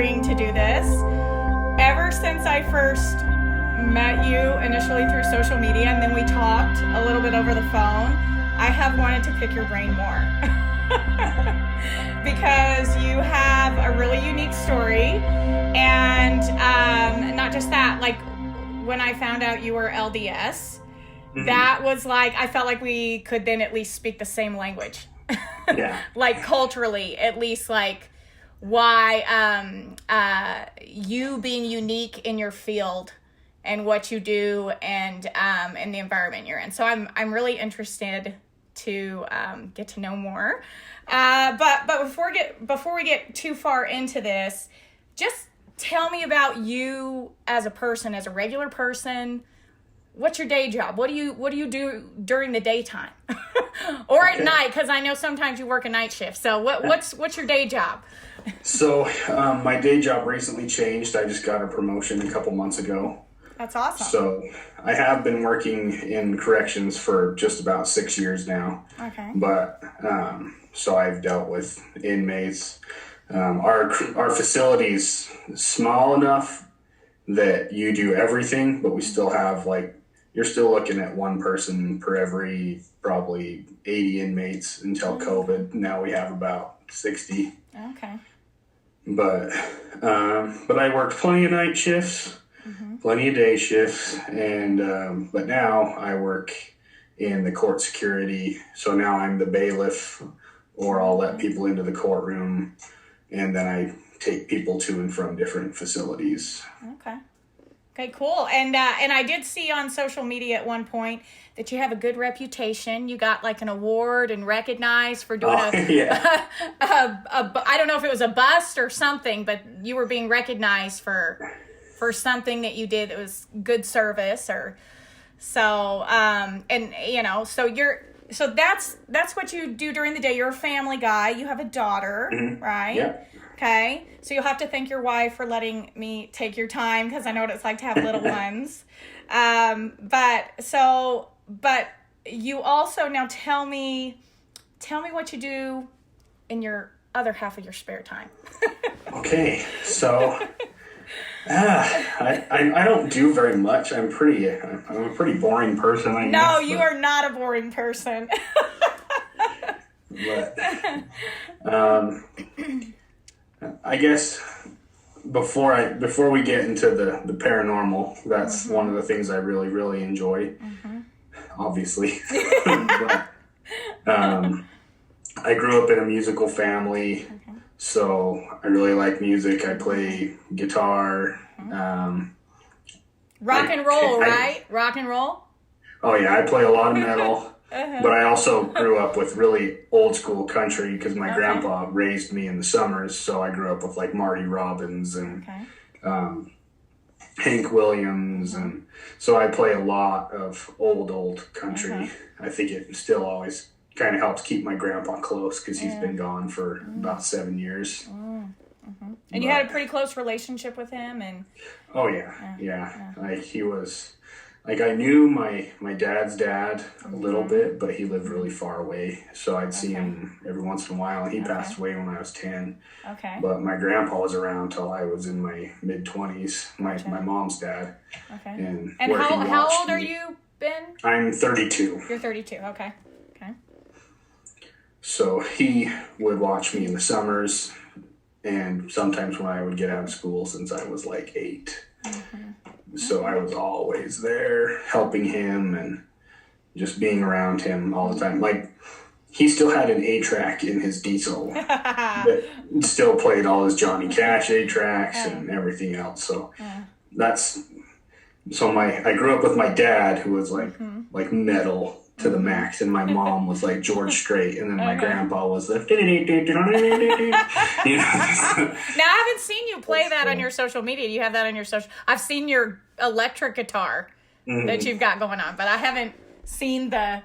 agreeing to do this. Ever since I first met you initially through social media, and then we talked a little bit over the phone, I have wanted to pick your brain more. Because you have a really unique story, and not just that, like when I found out you were LDS, that was like, I felt like we could then at least speak the same language. Yeah. Like culturally, at least, like why you being unique in your field and what you do and the environment you're in. So I'm really interested to get to know more. But before we get too far into this, just tell me about you as a person, as a regular person. What's your day job? What do you do during the daytime, or at night? Because I know sometimes you work a night shift. So what's your day job? So my day job recently changed. I just got a promotion a couple months ago. That's awesome. So I have been working in corrections for just about 6 years now. Okay. But so I've dealt with inmates. Our facility's small enough that you do everything, but we still have, like, you're still looking at one person per every probably 80 inmates until COVID. Now we have about 60. Okay. But I worked plenty of night shifts, plenty of day shifts, and but now I work in the court security. So now I'm the bailiff, or I'll let people into the courtroom, and then I take people to and from different facilities. Okay, cool. And I did see on social media at one point that you have a good reputation. You got like an award and recognized for doing I don't know if it was a bust or something, but you were being recognized for something that you did that was good service, or so and you know, so that's what you do during the day. You're a family guy. You have a daughter, right? Yeah. Okay, so you'll have to thank your wife for letting me take your time, because I know what it's like to have little ones. But you also, now tell me what you do in your other half of your spare time. Okay, so I don't do very much. I'm a pretty boring person, I guess. No, you are not a boring person. But I guess before we get into the paranormal, that's one of the things I really, really enjoy. Obviously. But, I grew up in a musical family, so I really like music. I play guitar. Rock and roll, right? Rock and roll? Oh yeah, I play a lot of metal. But I also grew up with really old school country, because my grandpa raised me in the summers. So I grew up with like Marty Robbins and Hank Williams. And so I play a lot of old country. I think it still always kind of helps keep my grandpa close, because he's been gone for about 7 years. And you had a pretty close relationship with him? And Oh yeah. Like he was... Like, I knew my dad's dad a little bit, but he lived really far away. So I'd see him every once in a while. And he passed away when I was 10. Okay. But my grandpa was around till I was in my mid-20s, my mom's dad. Okay. And how old are you, Ben? I'm 32. You're 32, okay. So he would watch me in the summers, and sometimes when I would get out of school, since I was like 8. So I was always there helping him and just being around him all the time. Like, he still had an 8-track in his diesel that still played all his Johnny Cash 8-tracks and everything else. So I grew up with my dad, who was like metal to the max, and my mom was like George Strait, and then my grandpa was the you know. Now, I haven't seen you play that on your social media. You have that on your social... I've seen your electric guitar that you've got going on, but I haven't seen the,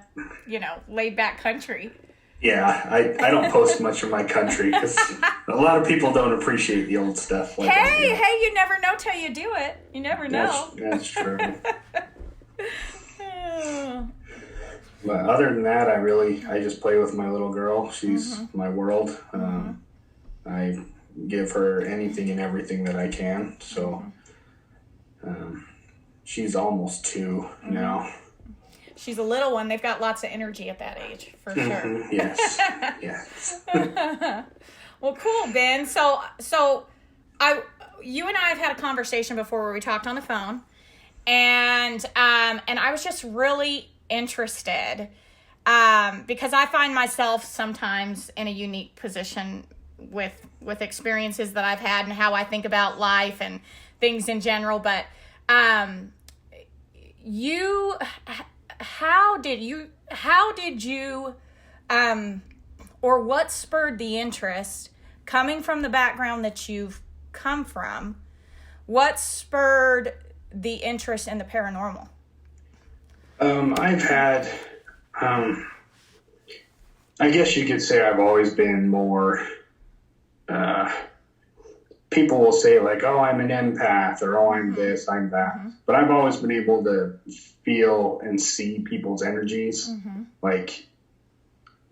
laid back country. Yeah, I don't post much of my country, because a lot of people don't appreciate the old stuff. Like hey, you never know till you do it. You never know. That's true. But other than that, I just play with my little girl. She's my world. I give her anything and everything that I can. So she's almost 2 now. She's a little one. They've got lots of energy at that age, for sure. Yes. Yes. Well, cool, Ben. So you and I have had a conversation before where we talked on the phone, and I was just really interested because I find myself sometimes in a unique position with experiences that I've had and how I think about life and things in general. But how did you or what spurred the interest coming from the background that you've come from? What spurred the interest in the paranormal? I've had, I guess you could say I've always been more, people will say like, oh, I'm an empath, or oh, I'm this, I'm that. But I've always been able to feel and see people's energies. Like,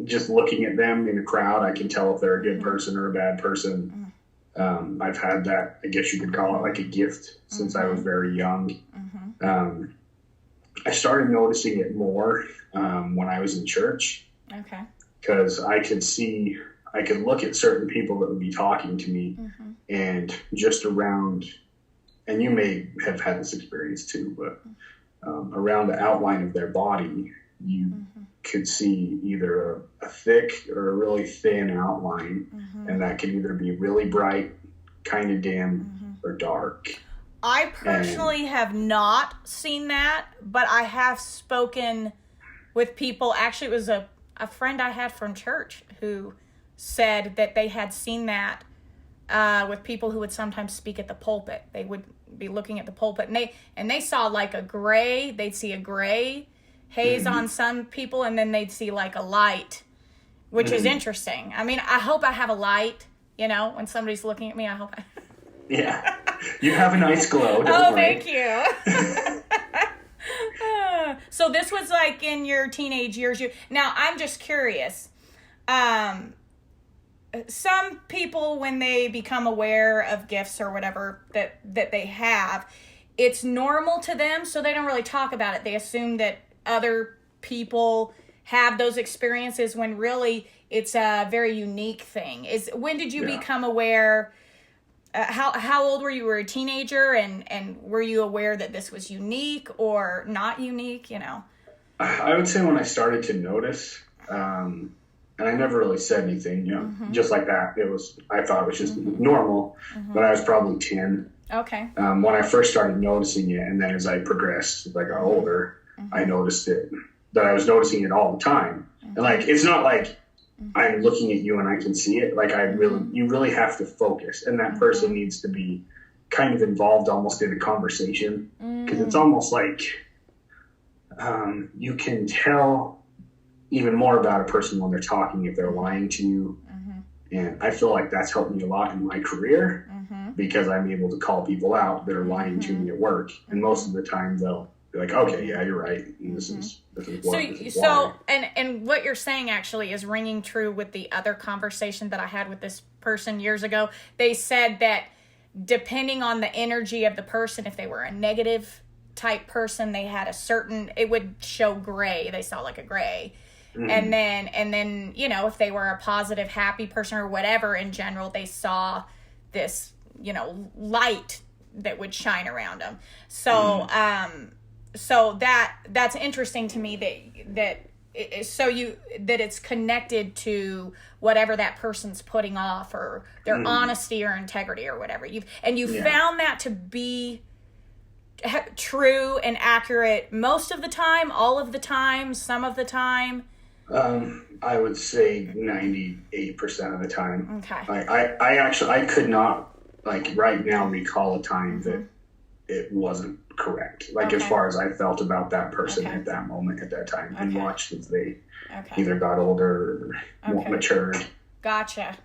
just looking at them in a crowd, I can tell if they're a good person or a bad person. I've had that, I guess you could call it like a gift since I was very young. I started noticing it more when I was in church. Okay. Because I could look at certain people that would be talking to me and just around, and you may have had this experience too, but around the outline of their body, you could see either a thick or a really thin outline, and that could either be really bright, kind of dim, or dark. I personally have not seen that, but I have spoken with people. Actually, it was a friend I had from church who said that they had seen that with people who would sometimes speak at the pulpit. They would be looking at the pulpit, and they saw like they'd see a gray haze on some people, and then they'd see like a light, which is interesting. I mean, I hope I have a light, when somebody's looking at me. I hope Yeah. You have a nice glow. Don't worry. Thank you. So this was like in your teenage years. Now, I'm just curious. Some people, when they become aware of gifts or whatever that they have, it's normal to them, so they don't really talk about it. They assume that other people have those experiences when really it's a very unique thing. When did you become aware? How old were you? Were you a teenager, and were you aware that this was unique or not unique? I would say when I started to notice, and I never really said anything, just like that. I thought it was just normal, but I was probably 10. Okay. When I first started noticing it, and then as I progressed, as I got older, I noticed that I was noticing it all the time. And like, it's not like I'm looking at you and I can see it. Like, you really have to focus, and that person needs to be kind of involved almost in a conversation, because it's almost like you can tell even more about a person when they're talking if they're lying to you. And I feel like that's helped me a lot in my career, because I'm able to call people out that are lying to me at work, and most of the time they'll be like, okay, yeah, you're right, and this is why. And what you're saying actually is ringing true with the other conversation that I had with this person years ago. They said that depending on the energy of the person, if they were a negative type person, they had it would show gray. They saw like a gray. And then if they were a positive, happy person or whatever, in general, they saw this, light that would shine around them. So, so that's interesting to me that it's connected to whatever that person's putting off, or their honesty or integrity or whatever. You found that to be true and accurate most of the time, all of the time, some of the time. I would say 98% of the time. Okay. I could not, like, right now recall a time that it wasn't correct. Like, as far as I felt about that person at that moment, at that time, and watched as they either got older or matured. Gotcha.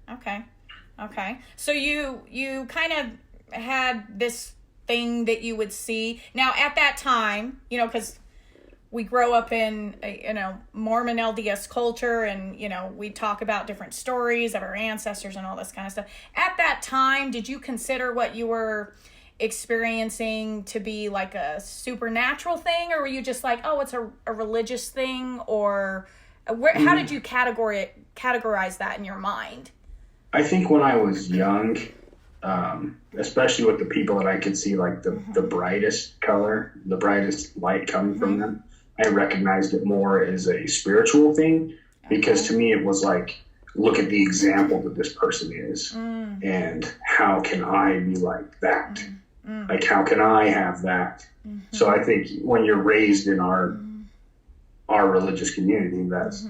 Okay. So you kind of had this thing that you would see. Now, at that time, because we grow up in Mormon LDS culture, and we talk about different stories of our ancestors and all this kind of stuff. At that time, did you consider what you were experiencing to be like a supernatural thing, or were you just like, oh, it's a religious thing, or how did you categorize that in your mind? I think when I was young, especially with the people that I could see like the brightest color, the brightest light coming from them, I recognized it more as a spiritual thing, because to me it was like, look at the example that this person is, and how can I be like that? Like, how can I have that? So I think when you're raised in our religious community, that's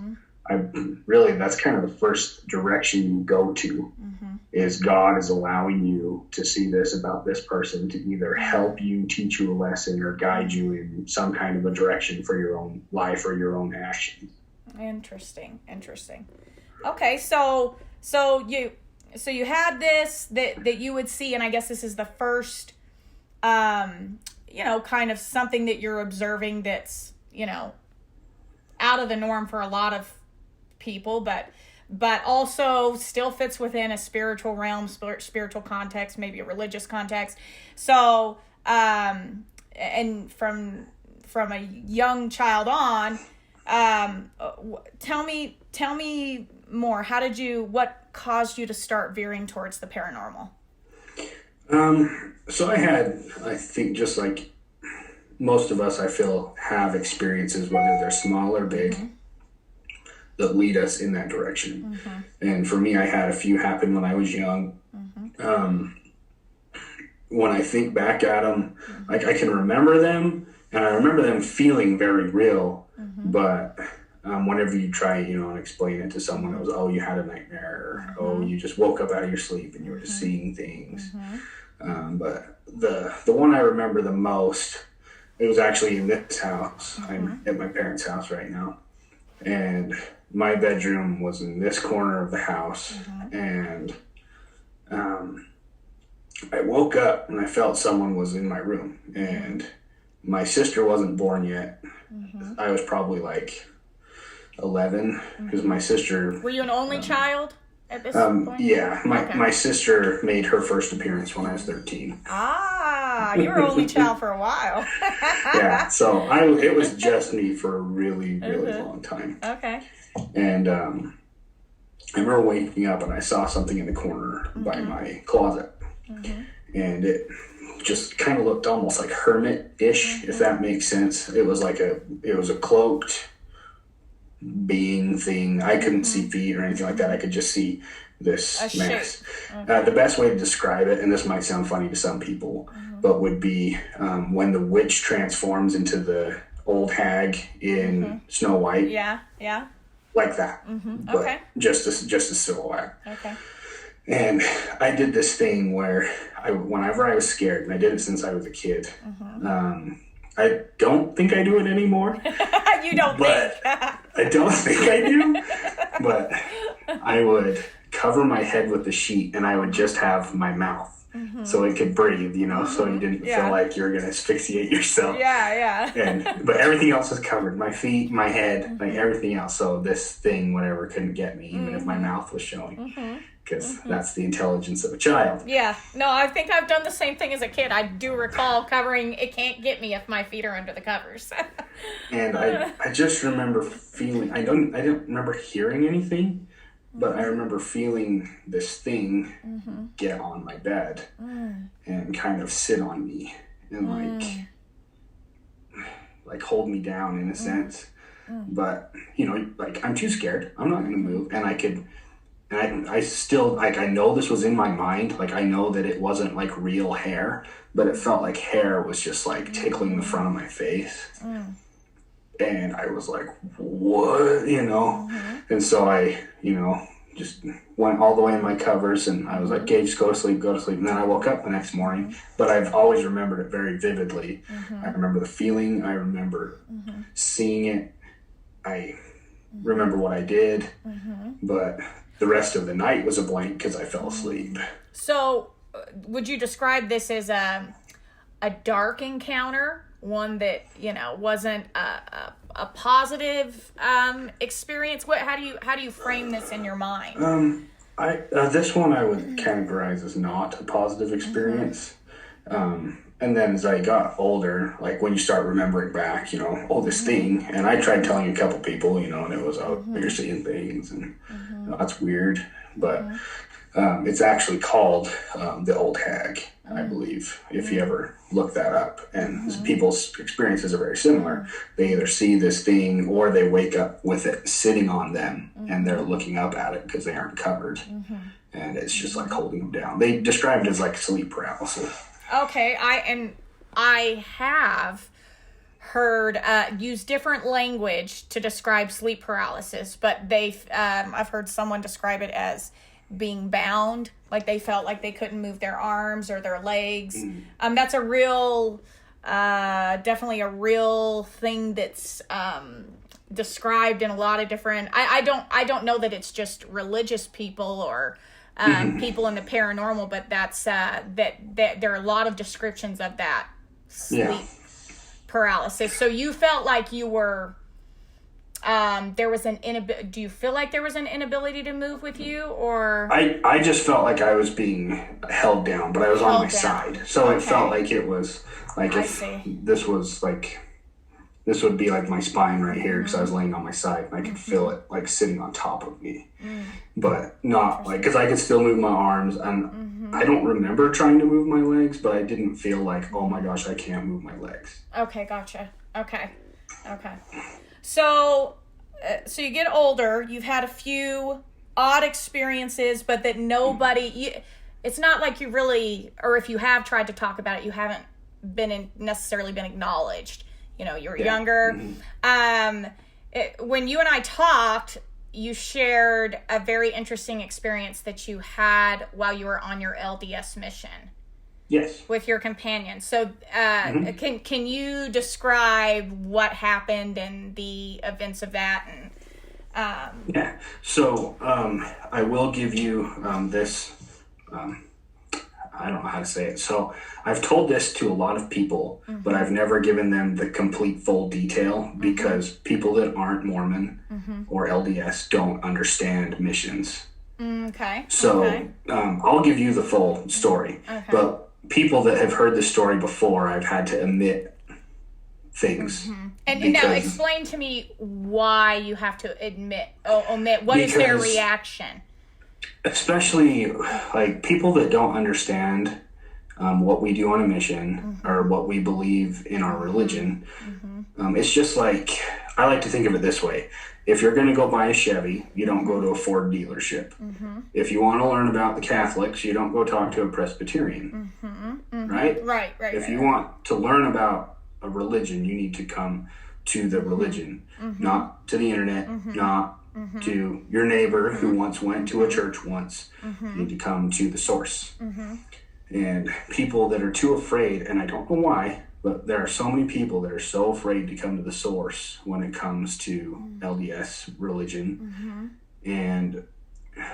kind of the first direction you go to, is God is allowing you to see this about this person to either help you, teach you a lesson, or guide you in some kind of a direction for your own life or your own actions. Interesting. Okay, so you had this that you would see, and I guess this is the first, kind of something that you're observing that's, out of the norm for a lot of people, but also still fits within a spiritual realm, spiritual context, maybe a religious context. So, and from a young child on, tell me more. What caused you to start veering towards the paranormal? So I think just like most of us, I feel, have experiences, whether they're small or big, that lead us in that direction. And for me, I had a few happen when I was young. When I think back at them, like, I can remember them, and I remember them feeling very real, but whenever you try, and explain it to someone, it was, oh, you had a nightmare, or oh, you just woke up out of your sleep and you were just seeing things. But the one I remember the most, it was actually in this house. I'm at my parents' house right now, and my bedroom was in this corner of the house, and I woke up and I felt someone was in my room, and my sister wasn't born yet. I was probably like 11, because my sister... Were you an only child at this point? Yeah, my sister made her first appearance when I was 13. You were only child for a while. Yeah, so it was just me for a really, really long time. Okay. And I remember waking up and I saw something in the corner by my closet. And it just kind of looked almost like hermit-ish, if that makes sense. It was a cloaked being thing. I couldn't see feet or anything like that. I could just see this mass. The best way to describe it, and this might sound funny to some people, but would be when the witch transforms into the old hag in Snow White. Yeah. Like that. But just a silhouette. Okay. And I did this thing where whenever I was scared, and I did it since I was a kid, I don't think I do it anymore. You don't think? I don't think I do. But I would cover my head with the sheet, and I would just have my mouth so it could breathe, so you didn't feel like you're going to asphyxiate yourself. Yeah. But everything else was covered. My feet, my head, like everything else. So this thing, whatever, couldn't get me, even if my mouth was showing. Because that's the intelligence of a child. Yeah. No, I think I've done the same thing as a kid. I do recall covering, it can't get me if my feet are under the covers. And I just remember feeling, I don't remember hearing anything, but I remember feeling this thing get on my bed and kind of sit on me and like hold me down in a sense. But, like, I'm too scared. I'm not going to move. And I still, like, I know this was in my mind. Like, I know that it wasn't, like, real hair, but it felt like hair was just, like, tickling the front of my face. And I was like, what? And so I, just went all the way in my covers, and I was like, okay, just go to sleep. And then I woke up the next morning, but I've always remembered it very vividly. I remember the feeling. I remember seeing it. I remember what I did, but the rest of the night was a blank because I fell asleep. So would you describe this as a dark encounter one that, wasn't a positive experience? How do you frame this in your mind? This one I would categorize as not a positive experience. And then as I got older, like when you start remembering back, this thing, and I tried telling a couple people, and it was, you're seeing things, and that's weird. But it's actually called the Old Hag, I believe, if you ever look that up. And people's experiences are very similar. They either see this thing or they wake up with it sitting on them, and they're looking up at it because they aren't covered. And it's just like holding them down. They described it as like sleep paralysis. Okay, I have heard use different language to describe sleep paralysis, but I've heard someone describe it as being bound, like they felt like they couldn't move their arms or their legs. That's a real, definitely a real thing that's described in a lot of different. I don't know that it's just religious people or people in the paranormal, but that's that there are a lot of descriptions of that sleep paralysis. So you felt like you were there was do you feel like there was an inability to move with you, or? I just felt like I was being held down, but I was on my side. So it felt like it was like this would be like my spine right here because I was laying on my side and I could feel it like sitting on top of me, but not like, because I could still move my arms, and I don't remember trying to move my legs, but I didn't feel like, oh my gosh, I can't move my legs. Okay, gotcha. Okay. So you get older, you've had a few odd experiences, but that it's not like you really, or if you have tried to talk about it, you haven't necessarily been acknowledged. You were younger. When you and I talked, you shared a very interesting experience that you had while you were on your LDS mission. Yes. With your companion. So can you describe what happened and the events of that? And yeah. So I will give you this. I don't know how to say it. So I've told this to a lot of people, but I've never given them the complete full detail because people that aren't Mormon or LDS don't understand missions. Okay. So I'll give you the full story. Okay. But people that have heard the story before, I've had to omit things. And now explain to me why you have to omit. What is their reaction? Especially like people that don't understand what we do on a mission or what we believe in our religion. It's just like, I like to think of it this way. If you're going to go buy a Chevy, you don't go to a Ford dealership. If you want to learn about the Catholics, you don't go talk to a Presbyterian. Right? Right. If you want to learn about a religion, you need to come to the religion, not to the internet, not to your neighbor who once went to a church once. You need to come to the source. And people that are too afraid, and I don't know why, but there are so many people that are so afraid to come to the source when it comes to LDS religion. And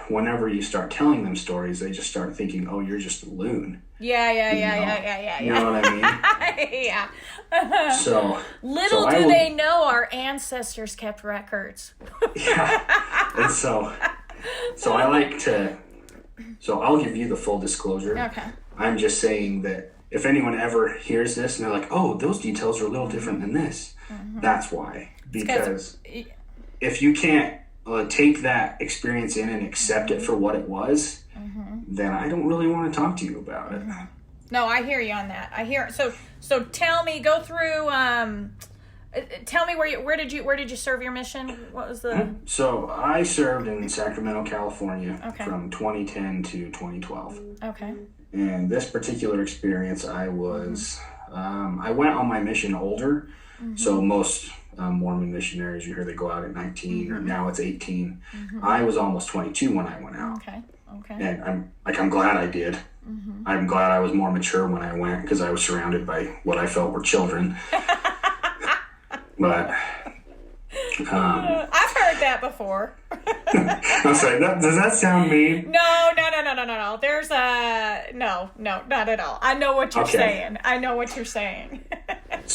whenever you start telling them stories, they just start thinking, oh, you're just a loon. Yeah. You know what I mean? Yeah. So little do they know our ancestors kept records. And so I like to. So I'll give you the full disclosure. Okay. I'm just saying that if anyone ever hears this and they're like, oh, those details are a little different than this, that's why. Because if you can't take that experience in and accept it for what it was, then I don't really want to talk to you about it. No, I hear you on that. So tell me, go through. Tell me where did you serve your mission? What was the? So I served in Sacramento, California, from 2010 to 2012. Okay. And this particular experience, I was I went on my mission older. So most Mormon missionaries, you hear they go out at 19 or now it's 18. I was almost 22 when I went out. Okay. And I'm glad I did. I'm glad I was more mature when I went because I was surrounded by what I felt were children. But I've heard that before. I'm sorry. Does that sound mean? No. There's no, not at all. I know what you're saying.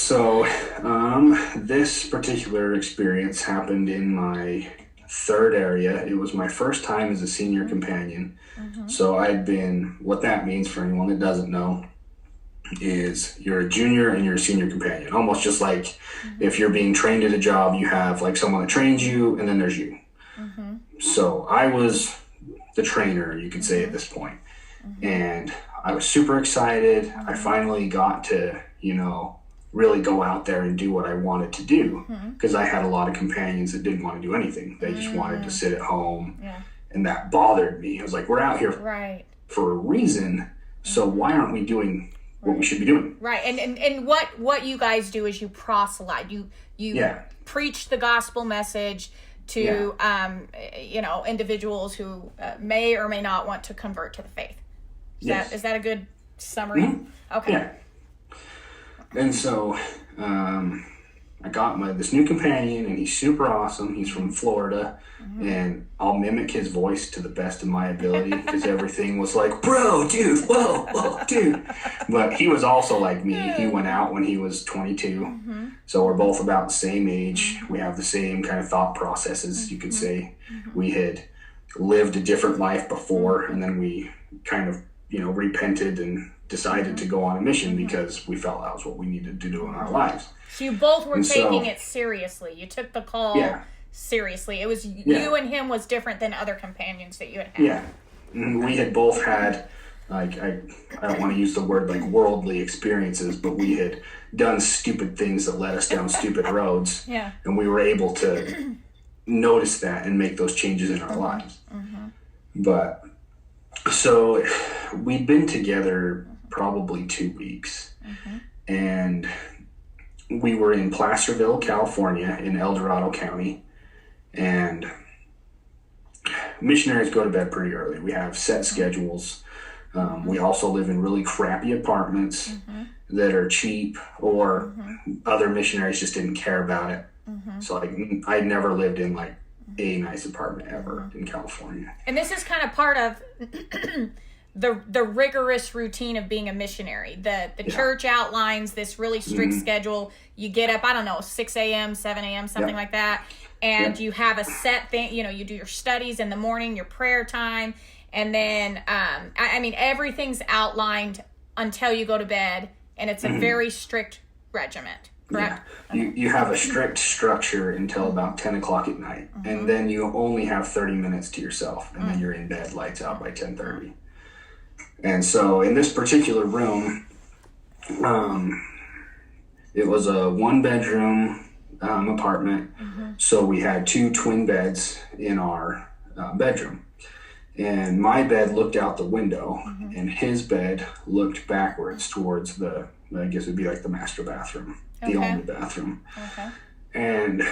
So, this particular experience happened in my third area. It was my first time as a senior companion. So what that means for anyone that doesn't know is you're a junior and you're a senior companion. Almost just like if you're being trained at a job, you have like someone that trains you and then there's you. So I was the trainer, you could say, at this point. And I was super excited. I finally got to, really go out there and do what I wanted to do, because I had a lot of companions that didn't want to do anything. They just wanted to sit at home. And that bothered me. I was like, we're out here for a reason. So why aren't we doing what we should be doing? Right. And what you guys do is you proselyte. You preach the gospel message to individuals who may or may not want to convert to the faith. Is that a good summary? Okay. Yeah. And so I got this new companion, and he's super awesome. He's from Florida, and I'll mimic his voice to the best of my ability, because everything was like, bro, dude, whoa, dude. But he was also like me. He went out when he was 22. So we're both about the same age. We have the same kind of thought processes, you could say. We had lived a different life before, and then we kind of, repented and decided to go on a mission because we felt that was what we needed to do in our lives. So you both were taking it seriously. You took the call seriously. It was you and him was different than other companions that you had had. Yeah. And we had both had, like, I don't want to use the word like worldly experiences, but we had done stupid things that led us down stupid roads. Yeah. And we were able to notice that and make those changes in our lives. But so we'd been together probably 2 weeks, and we were in Placerville, California, in El Dorado County, and missionaries go to bed pretty early. We have set schedules. We also live in really crappy apartments that are cheap, or other missionaries just didn't care about it. So like, I'd never lived in like a nice apartment ever in California. And this is kind of part of the rigorous routine of being a missionary. The church outlines this really strict schedule. You get up, 6 a.m., 7 a.m., something like that. And you have a set thing, you do your studies in the morning, your prayer time. And then, everything's outlined until you go to bed. And it's a very strict regiment, correct? Yeah. You have a strict structure until about 10 o'clock at night. And then you only have 30 minutes to yourself. And then you're in bed, lights out by 10:30. And so in this particular room, it was a 1-bedroom apartment. So we had 2 twin beds in our bedroom. And my bed looked out the window, and his bed looked backwards towards I guess it'd be like the master bathroom, the only bathroom. And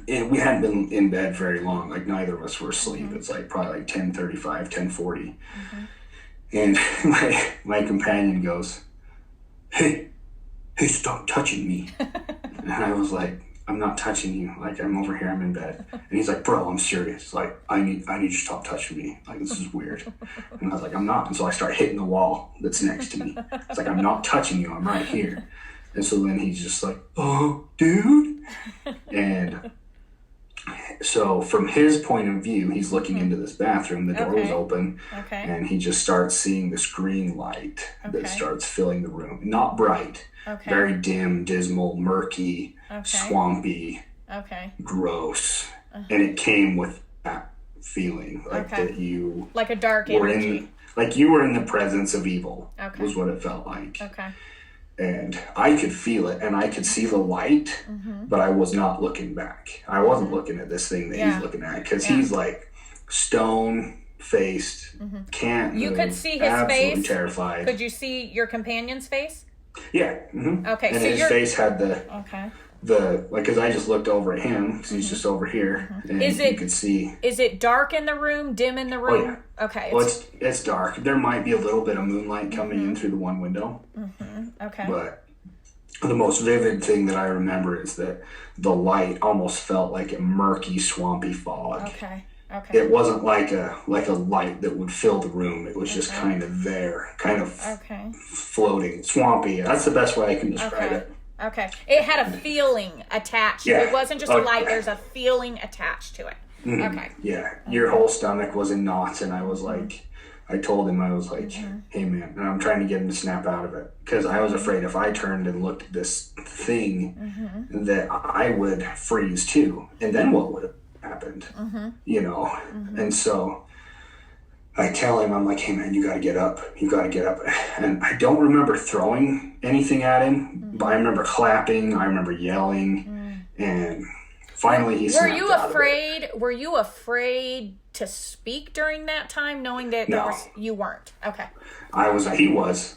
we hadn't been in bed very long. Like, neither of us were asleep. It's like probably like 10:35, 10:40. And my companion goes, hey, stop touching me. And I was like, I'm not touching you. Like, I'm over here, I'm in bed. And he's like, bro, I'm serious. Like, I need you to stop touching me. Like, this is weird. And I was like, I'm not. And so I start hitting the wall that's next to me. It's like, I'm not touching you, I'm right here. And so then he's just like, oh, dude. And so from his point of view, he's looking into this bathroom. The door was open. And he just starts seeing this green light that starts filling the room. Not bright. Very dim, dismal, murky, swampy, gross. And it came with that feeling, like that you like a dark energy. Like you were in the presence of evil, was what it felt like. And I could feel it, and I could see the light, but I was not looking back. I wasn't looking at this thing that he's looking at, because he's like stone-faced, can't You move, could see his absolutely face? terrified. Could you see your companion's face? Yeah. Okay, and so his face had because I just looked over at him, because he's just over here, and you could see. Is it dark in the room, dim in the room? Oh, yeah. Okay. Well, it's dark. There might be a little bit of moonlight coming in through the one window. Okay. But the most vivid thing that I remember is that the light almost felt like a murky, swampy fog. Okay. It wasn't like a light that would fill the room. It was just kind of there, kind of floating, swampy. That's the best way I can describe it. Okay. It had a feeling attached. Yeah. It wasn't just a light. There's a feeling attached to it. Mm-hmm. Okay. Yeah. Your whole stomach was in knots, and I was like, I told him, I was like, hey, man, and I'm trying to get him to snap out of it, because I was afraid if I turned and looked at this thing that I would freeze too, and then what would have happened, you know? And so I tell him, I'm like, hey, man, you got to get up. You got to get up. And I don't remember throwing anything at him, but I remember clapping. I remember yelling. And finally he snapped out of it. Were you afraid to speak during that time, knowing that you weren't? Okay. He was.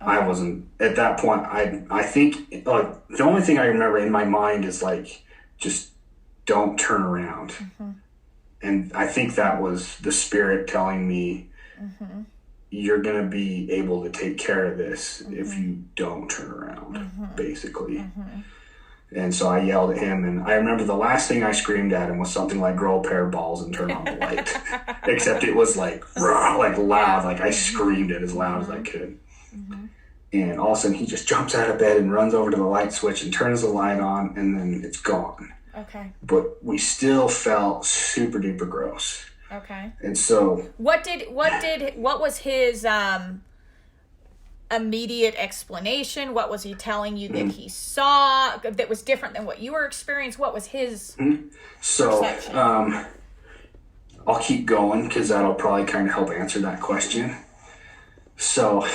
Okay. I wasn't. At that point, I think the only thing I remember in my mind is like, just don't turn around. And I think that was the spirit telling me, you're going to be able to take care of this if you don't turn around, basically. And so I yelled at him, and I remember the last thing I screamed at him was something like, grow a pair of balls and turn on the light. Except it was like, raw, like loud, like I screamed it as loud as I could. And all of a sudden he just jumps out of bed and runs over to the light switch and turns the light on, and then it's gone. Okay. But we still felt super duper gross. Okay. And so what was his immediate explanation? What was he telling you that he saw that was different than what you were experiencing? What was his perception? I'll keep going because that'll probably kind of help answer that question. So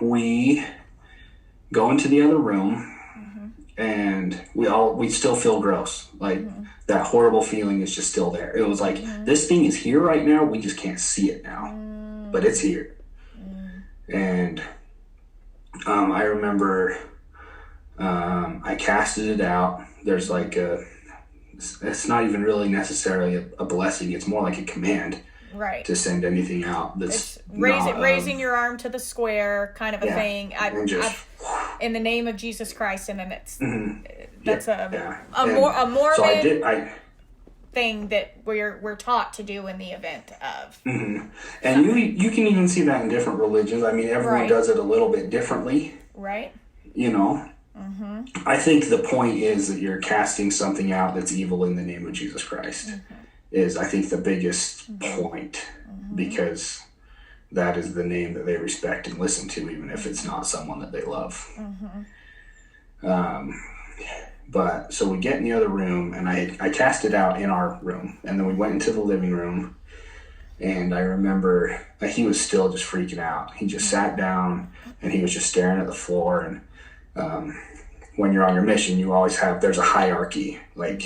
we go into the other room. And we still feel gross. Like that horrible feeling is just still there. It was like, this thing is here right now. We just can't see it now, but it's here. And I remember I casted it out. There's like it's not even really necessarily a blessing. It's more like a command. Right. To send anything out that's raising your arm to the square kind of a thing. In the name of Jesus Christ, and then it's that's a morbid thing that we're taught to do in the event of. And you can even see that in different religions. I mean, everyone does it a little bit differently. Right. You know. I think the point is that you're casting something out that's evil in the name of Jesus Christ. Is I think the biggest point, because that is the name that they respect and listen to, even if it's not someone that they love. But so we get in the other room, and I cast it out in our room, and then we went into the living room, and I remember he was still just freaking out. He just sat down, and he was just staring at the floor. And when you're on your mission, there's a hierarchy. Like,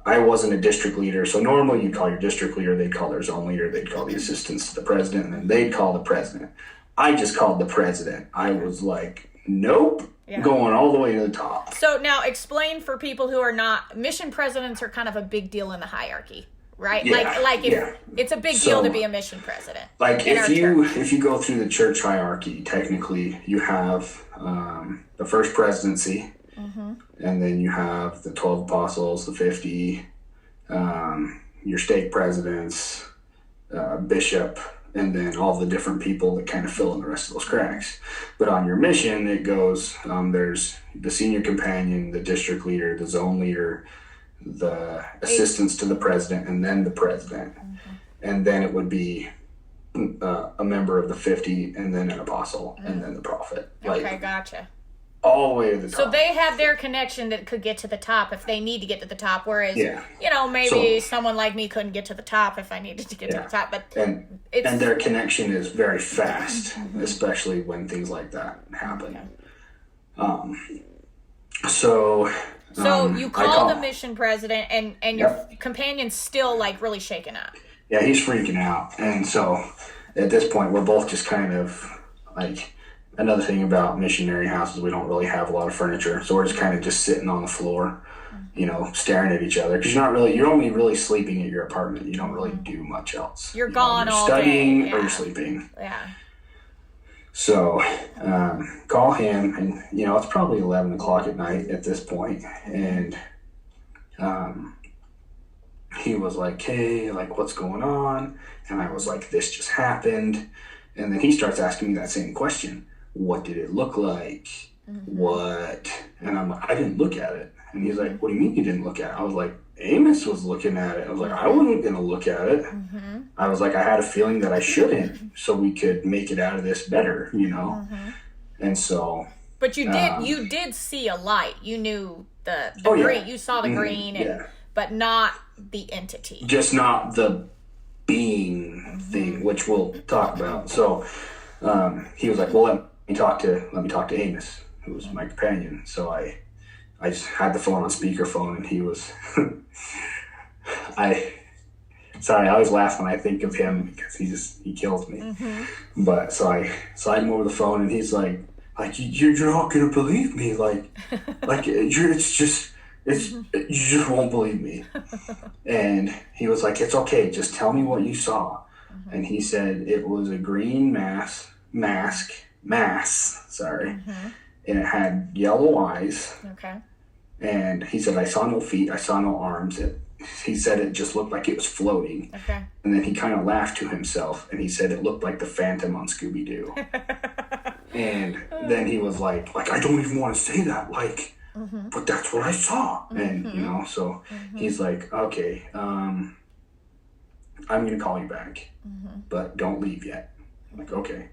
I wasn't a district leader, so normally you'd call your district leader, they'd call their zone leader, they'd call the assistants to the president, and then they'd call the president. I just called the president. I was like, nope, going all the way to the top. So now explain for people who are not, mission presidents are kind of a big deal in the hierarchy, right? It's a big deal to be a mission president. Like if you go through the church hierarchy, technically you have the first presidency, and then you have the 12 apostles, the 50, your stake presidents, bishop, and then all the different people that kind of fill in the rest of those cracks. But on your mission, it goes, there's the senior companion, the district leader, the zone leader, the assistants to the president, and then the president. And then it would be a member of the 50, and then an apostle, and then the prophet. Okay, gotcha. All the way to the top. So they have their connection that could get to the top if they need to get to the top, whereas, maybe someone like me couldn't get to the top if I needed to get to the top. But and their connection is very fast, especially when things like that happen. Okay. So you call the mission president, and your companion's still like really shaken up. Yeah, he's freaking out. And so at this point, we're both just kind of like... Another thing about missionary houses, we don't really have a lot of furniture, so we're just kind of just sitting on the floor, staring at each other, because you're only really sleeping at your apartment. You don't really do much else. You're gone all studying day. Or you're sleeping. Yeah. So call him, and it's probably 11 o'clock at night at this point, and he was like, "Hey, like, what's going on?" And I was like, "This just happened," and then he starts asking me that same question. What did it look like? what? And I'm like, I didn't look at it. And he's like, what do you mean you didn't look at it? I was like, Amos was looking at it. I was like, I wasn't going to look at it. I was like, I had a feeling that I shouldn't, so we could make it out of this better, you know? And so... But you did see a light. You knew the green. You saw the green, but not the entity. Just not the being thing, which we'll talk about. So he was like, well, let me talk to Amos, who was my companion. So I just had the phone on speakerphone, and he was I always laugh when I think of him because he kills me. But so I slide him over the phone, and he's like you're not gonna believe me, you just won't believe me. And he was like, it's okay, just tell me what you saw. And he said it was a green mass, sorry, and it had yellow eyes. Okay. And he said, I saw no feet, I saw no arms. He said it just looked like it was floating. Okay. And then he kind of laughed to himself, and he said it looked like the Phantom on Scooby-Doo. And then he was like, I don't even want to say that, but that's what I saw. And, you know, so he's like, okay, I'm going to call you back, but don't leave yet. I'm like, okay.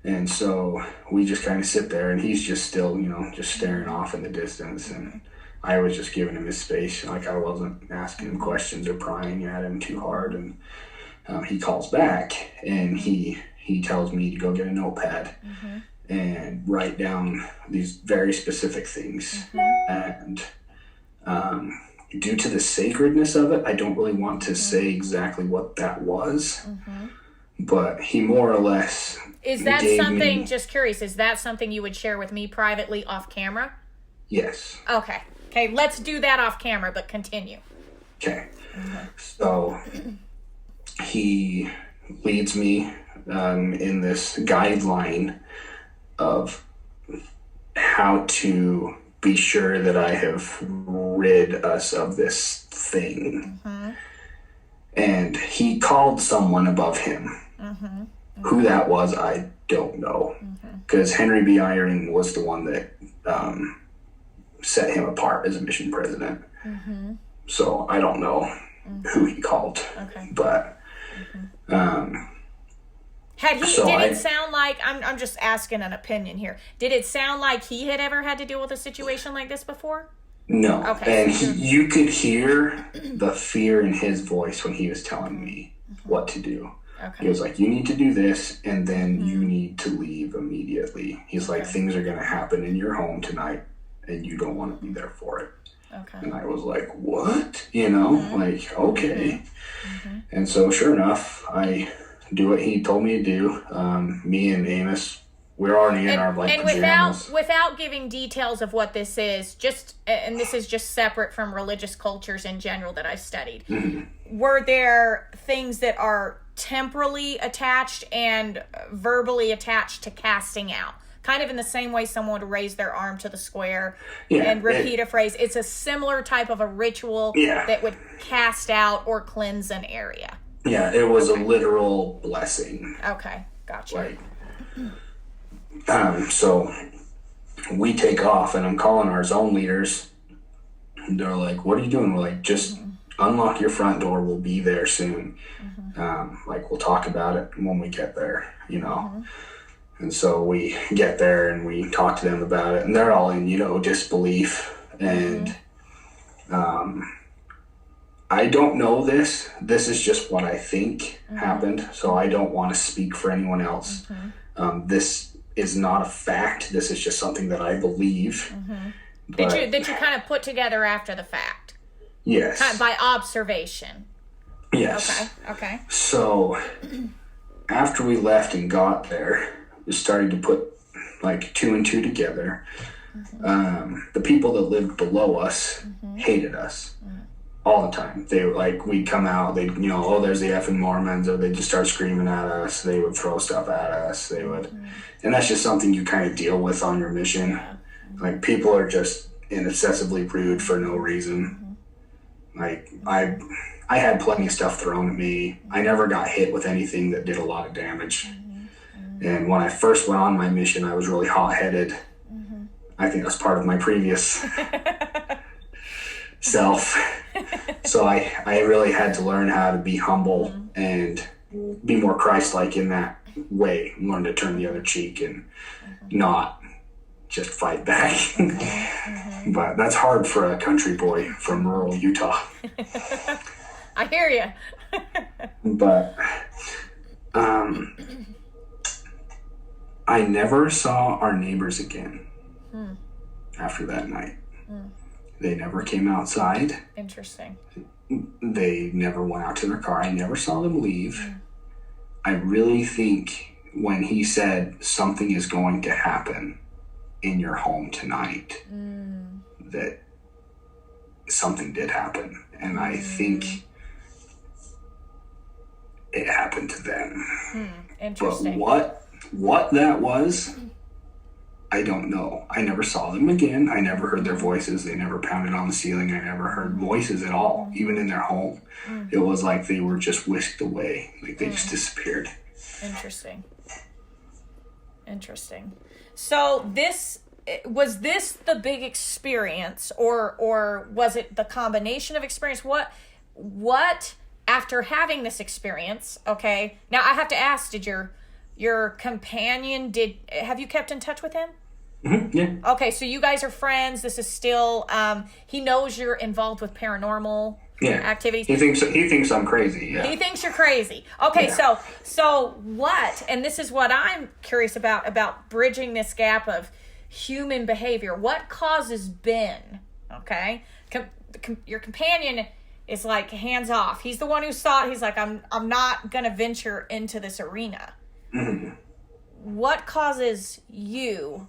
And so we just kind of sit there, and he's just still, you know, just staring off in the distance. And I was just giving him his space. I wasn't asking him questions or prying at him too hard. And he calls back, and he tells me to go get a notepad and write down these very specific things. And due to the sacredness of it, I don't really want to say exactly what that was. But he more or less... Is that something, just curious, is that something you would share with me privately off camera? Yes. Okay, let's do that off camera, but continue. Okay. So he leads me in this guideline of how to be sure that I have rid us of this thing. And he called someone above him. Who that was, I don't know. Because Henry B. Eyring was the one that set him apart as a mission president. So I don't know who he called. But did it sound like, I'm just asking an opinion here, did it sound like he had ever had to deal with a situation like this before? No. Okay. And you could hear the fear in his voice when he was telling me what to do. He was like, you need to do this, and then you need to leave immediately. He's like, things are going to happen in your home tonight, and you don't want to be there for it. And I was like, what? You know, okay. And so sure enough, I do what he told me to do. Me and Amos, we're already in our pajamas. Without giving details of what this is, and this is just separate from religious cultures in general that I studied, were there things that are temporally attached and verbally attached to casting out? Kind of in the same way someone would raise their arm to the square and repeat a phrase. It's a similar type of a ritual that would cast out or cleanse an area. Yeah, it was a literal blessing. Okay, gotcha. So we take off, and I'm calling our zone leaders. They're like, what are you doing? We're like, just unlock your front door. We'll be there soon. We'll talk about it when we get there, you know. And so we get there, and we talk to them about it, and they're all in, disbelief. And I don't know this. This is just what I think happened, so I don't want to speak for anyone else. This is not a fact. This is just something that I believe. That you kind of put together after the fact? Yes. Kind of by observation? Yes. Okay. So after we left and got there, we started to put two and two together. The people that lived below us hated us all the time. They we'd come out, they'd, there's the effing Mormons, or they'd just start screaming at us. They would throw stuff at us. They would, and that's just something you kind of deal with on your mission. People are just inaccessibly rude for no reason. I had plenty of stuff thrown at me. I never got hit with anything that did a lot of damage. And when I first went on my mission, I was really hot-headed I think that's part of my previous self. So I really had to learn how to be humble and be more Christ-like in that way. Learn to turn the other cheek and not just fight back. But that's hard for a country boy from rural Utah. I hear you. But I never saw our neighbors again after that night. They never came outside. Interesting. They never went out to their car. I never saw them leave. I really think when he said something is going to happen in your home tonight, that something did happen. And I think it happened to them. Interesting. But what that was, I don't know. I never saw them again. I never heard their voices. They never pounded on the ceiling. I never heard voices at all, even in their home. It was like they were just whisked away. Like they just disappeared. Interesting. So was this the big experience, or was it the combination of experience? What after having this experience, okay, now I have to ask, did your companion, have you kept in touch with him? Yeah. Okay, so you guys are friends. This is still, he knows you're involved with paranormal activities. He thinks I'm crazy. Yeah. He thinks you're crazy. Okay, Yeah. so what, and this is what I'm curious about bridging this gap of human behavior. What causes Ben, okay? Your companion is like hands off. He's the one who saw it. He's like, I'm not going to venture into this arena. What causes you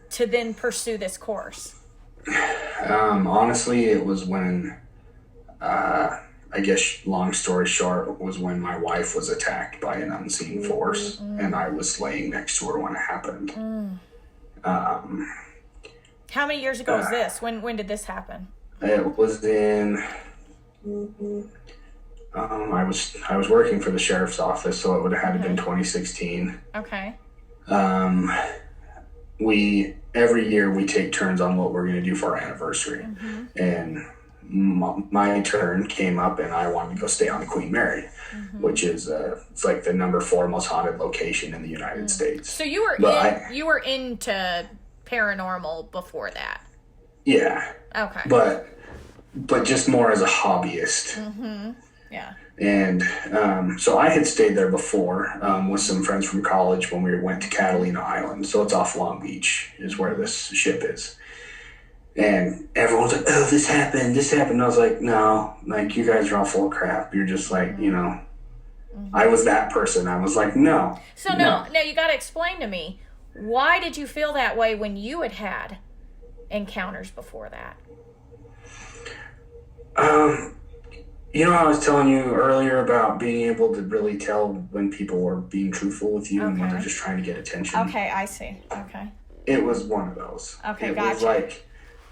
to then pursue this course? Honestly, it was when, I guess long story short, was when my wife was attacked by an unseen force, and I was laying next to her when it happened. How many years ago was this? When did this happen? It was in, I was working for the sheriff's office, so it would have had to been 2016. Okay. Every year we take turns on what we're going to do for our anniversary. And my turn came up and I wanted to go stay on the Queen Mary, which is, it's like the number 4 most haunted location in the United States. So you were into paranormal before that? Yeah. Okay. But just more as a hobbyist. Yeah. And so I had stayed there before with some friends from college when we went to Catalina Island. So it's off Long Beach is where this ship is. And everyone's like, oh, this happened. And I was like, no, like you guys are all full of crap. You're just like, you know, I was that person. I was like, no. So now you got to explain to me, why did you feel that way when you had encounters before that? You know how I was telling you earlier about being able to really tell when people are being truthful with you and when they're just trying to get attention? Okay, I see. Okay. It was one of those. Okay, it gotcha.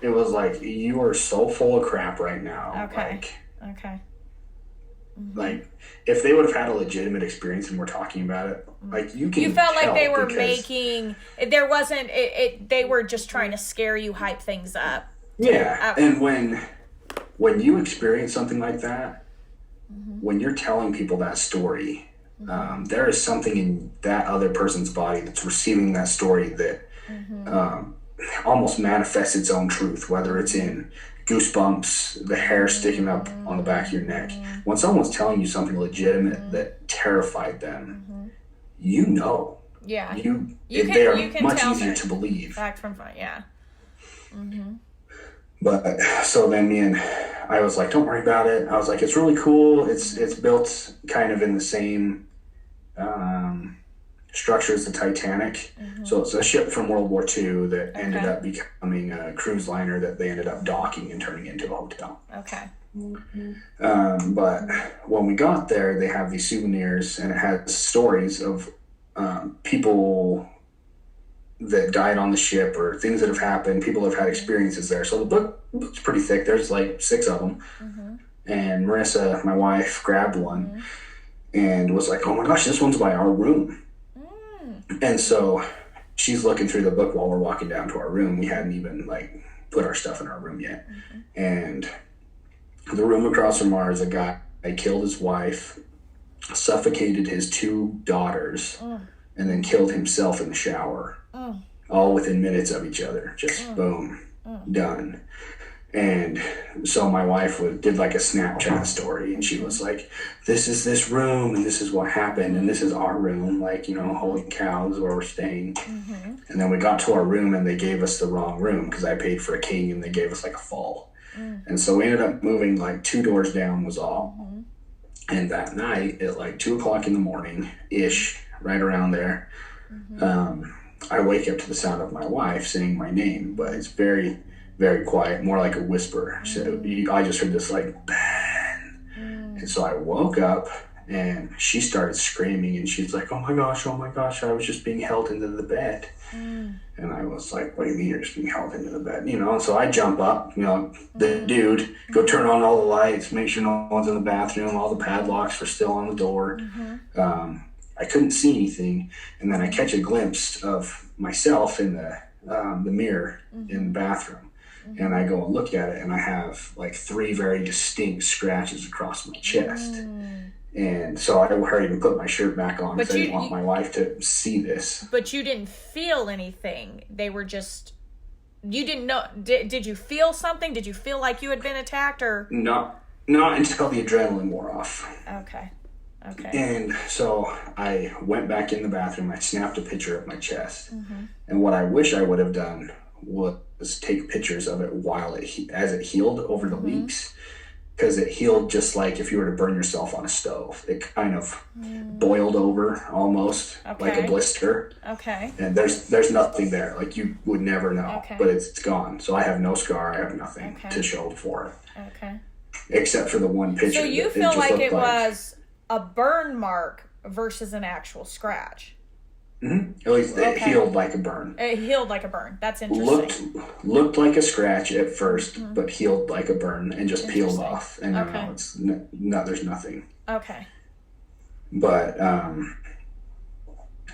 It was like, you are so full of crap right now. Okay. Like, if they would have had a legitimate experience and we're talking about it, like, you felt like they were they were just trying to scare you, hype things up. Yeah, and when you experience something like that, when you're telling people that story, there is something in that other person's body that's receiving that story that almost manifests its own truth, whether it's in goosebumps, the hair sticking up on the back of your neck. When someone's telling you something legitimate that terrified them, you know. Yeah. They are much easier to believe. Fact from front, yeah. But so then I was like, don't worry about it. I was like, it's really cool. It's built kind of in the same structure as the Titanic. So it's a ship from World War II that ended up becoming a cruise liner that they ended up docking and turning into a hotel. Okay. But when we got there, they have these souvenirs, and it has stories of people that died on the ship or things that have happened, people that have had experiences there. So the book's pretty thick. There's like 6 of them. And Marissa, my wife, grabbed one and was like, oh my gosh, this one's by our room. And so she's looking through the book while we're walking down to our room. We hadn't even like put our stuff in our room yet. And the room across from ours, a guy killed his wife, suffocated his 2 daughters, and then killed himself in the shower, all within minutes of each other. Just boom, done. And so my wife did like a Snapchat story, and she was like, this is this room, and this is what happened, and this is our room, like, you know, holy cow, this is where we're staying. And then we got to our room, and they gave us the wrong room, because I paid for a king, and they gave us like a fall. And so we ended up moving like 2 doors down was all. And that night, at like 2 o'clock in the morning-ish, right around there, I wake up to the sound of my wife saying my name, but it's very, very quiet, more like a whisper. So I just heard this like, Ben. And so I woke up, and she started screaming, and she's like, oh my gosh, I was just being held into the bed. And I was like, what do you mean you're just being held into the bed? You know, and so I jump up, you know, the dude, go turn on all the lights, make sure no one's in the bathroom, all the padlocks were still on the door. I couldn't see anything, and then I catch a glimpse of myself in the mirror in the bathroom. And I go and look at it, and I have like 3 very distinct scratches across my chest. And so I hurried and put my shirt back on because I didn't want my wife to see this. But you didn't feel anything. They were just, you didn't know, did you feel something? Did you feel like you had been attacked or? Not until the adrenaline wore off. Okay. And so I went back in the bathroom, I snapped a picture of my chest. And what I wish I would have done was take pictures of it while as it healed over the weeks. Because it healed just like if you were to burn yourself on a stove. It kind of boiled over almost like a blister. And there's nothing there. Like you would never know. But it's gone. So I have no scar. I have nothing to show for it. Except for the one picture. So you feel like it was a burn mark versus an actual scratch? At least it healed like a burn. It healed like a burn. That's interesting. Looked like a scratch at first, but healed like a burn and just peeled off. And now it's there's nothing. But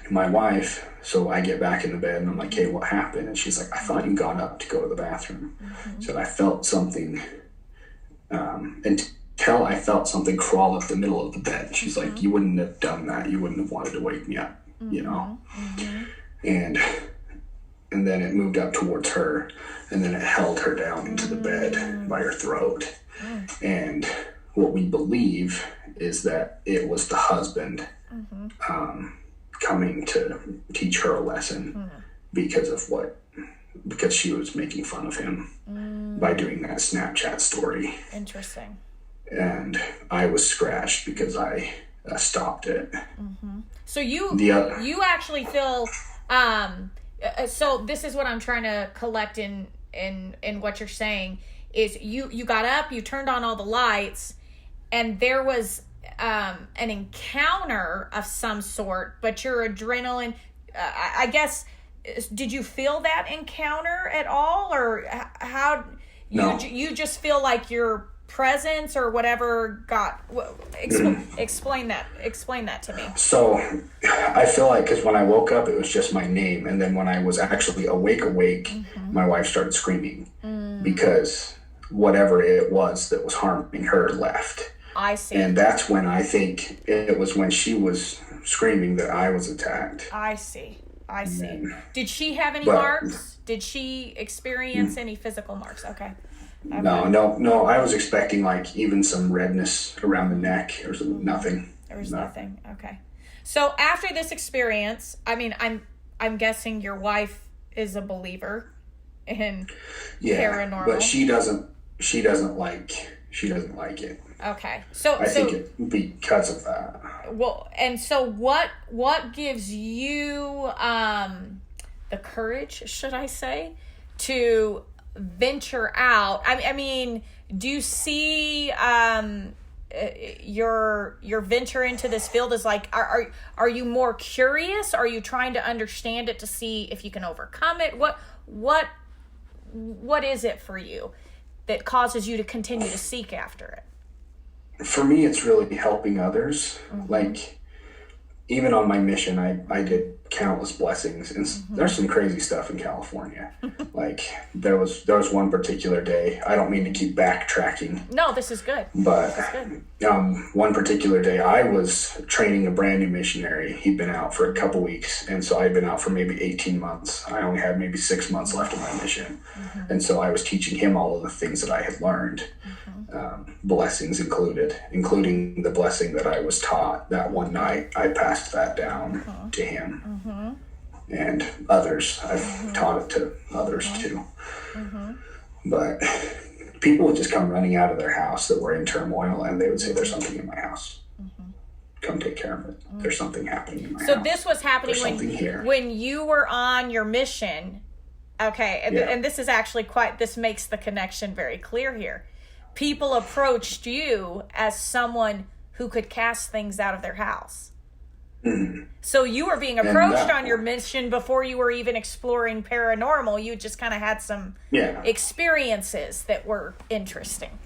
my wife, so I get back in the bed and I'm like, hey, what happened? And she's like, I thought you got up to go to the bathroom. So I felt something, until I felt something crawl up the middle of the bed. She's like, you wouldn't have done that. You wouldn't have wanted to wake me up. You know, and then it moved up towards her, and then it held her down into the bed by her throat. And what we believe is that it was the husband coming to teach her a lesson because she was making fun of him by doing that Snapchat story. Interesting. And I was scratched because I stopped it. So you actually feel so this is what I'm trying to collect in what you're saying is you got up, you turned on all the lights, and there was an encounter of some sort, but your adrenaline, I guess, did you feel that encounter at all, or how? No. You just feel like your presence or whatever got explain that to me. So I feel like because when I woke up it was just my name, and then when I was actually awake my wife started screaming because whatever it was that was harming her left. I see. And that's when I think it was when she was screaming that I was attacked. I see. Did she have any marks? Did she experience any physical marks? Okay. No. I was expecting like even some redness around the neck or nothing. There was nothing. Okay. So after this experience, I mean, I'm guessing your wife is a believer in paranormal. But she doesn't like it. Okay. So I think it because of that. Well, and so what gives you the courage, should I say, to venture out? I mean, do you see your venture into this field as like, are you more curious? Are you trying to understand it to see if you can overcome it? What is it for you that causes you to continue to seek after it? For me, it's really helping others. Like, even on my mission, I did countless blessings, and there's some crazy stuff in California. Like there was one particular day. I don't mean to keep backtracking. No, this is good. But this is good. One particular day, I was training a brand new missionary. He'd been out for a couple weeks, and so I'd been out for maybe 18 months. I only had maybe 6 months left of my mission, and so I was teaching him all of the things that I had learned. Blessings including the blessing that I was taught that one night. I passed that down to him and others. I've taught it to others too. But people would just come running out of their house that were in turmoil, and they would say, "There's something in my house. Come take care of it. There's something happening in my house." So this was happening when you were on your mission. Okay, and this is actually this makes the connection very clear here. People approached you as someone who could cast things out of their house. So you were being approached on your mission before you were even exploring paranormal. You just kind of had some experiences that were interesting.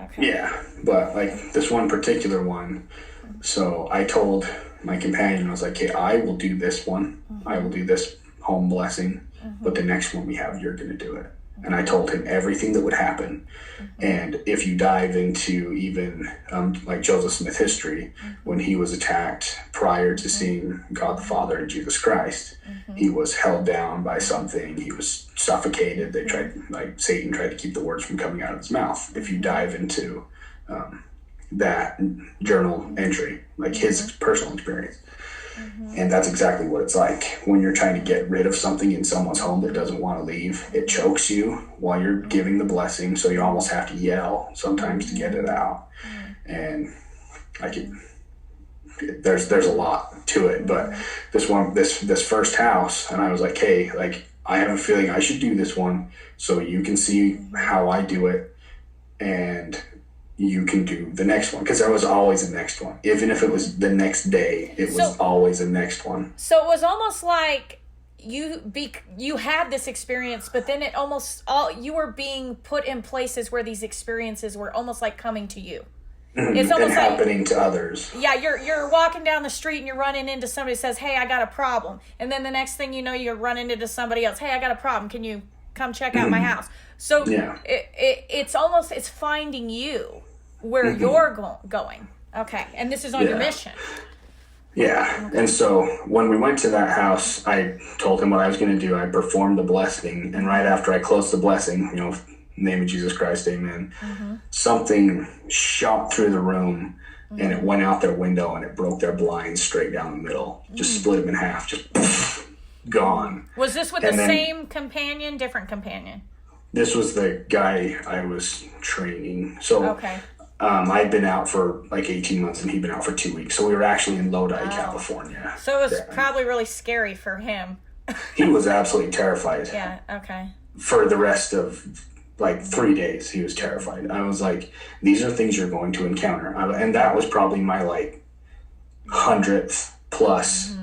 Okay. Yeah, but like this one particular one, so I told my companion, I was like, "Hey, I will do this one. I will do this home blessing, but the next one we have, you're going to do it." And I told him everything that would happen. And if you dive into even like Joseph Smith history, when he was attacked prior to seeing God the Father and Jesus Christ, he was held down by something. He was suffocated. Satan tried to keep the words from coming out of his mouth. If you dive into that journal entry, like his personal experience. And that's exactly what it's like when you're trying to get rid of something in someone's home that doesn't want to leave. It chokes you while you're giving the blessing, so you almost have to yell sometimes to get it out. And there's a lot to it, but this first house, and I was like, "Hey, like I have a feeling I should do this one so you can see how I do it, and you can do the next one," because there was always a next one. Even if it was the next day, it was always a next one. So it was almost like you had this experience, but then you were being put in places where these experiences were almost like coming to you. It's almost and happening to others. Yeah, you're walking down the street and you're running into somebody who says, "Hey, I got a problem," and then the next thing you know, you're running into somebody else. "Hey, I got a problem. Can you come check out my house?" So it's finding you where you're going. Okay. And this is on your mission. Yeah. Okay. And so when we went to that house, I told him what I was going to do. I performed the blessing. And right after I closed the blessing, in the name of Jesus Christ, amen, something shot through the room and it went out their window and it broke their blinds straight down the middle. Just split them in half. Just gone. Was this with the same companion, different companion? This was the guy I was training. So okay. I'd been out for like 18 months and he'd been out for 2 weeks. So we were actually in Lodi, California. So it was probably really scary for him. He was absolutely terrified. Yeah, okay. For the rest of like 3 days, he was terrified. I was like, these are things you're going to encounter. And that was probably my like 100th plus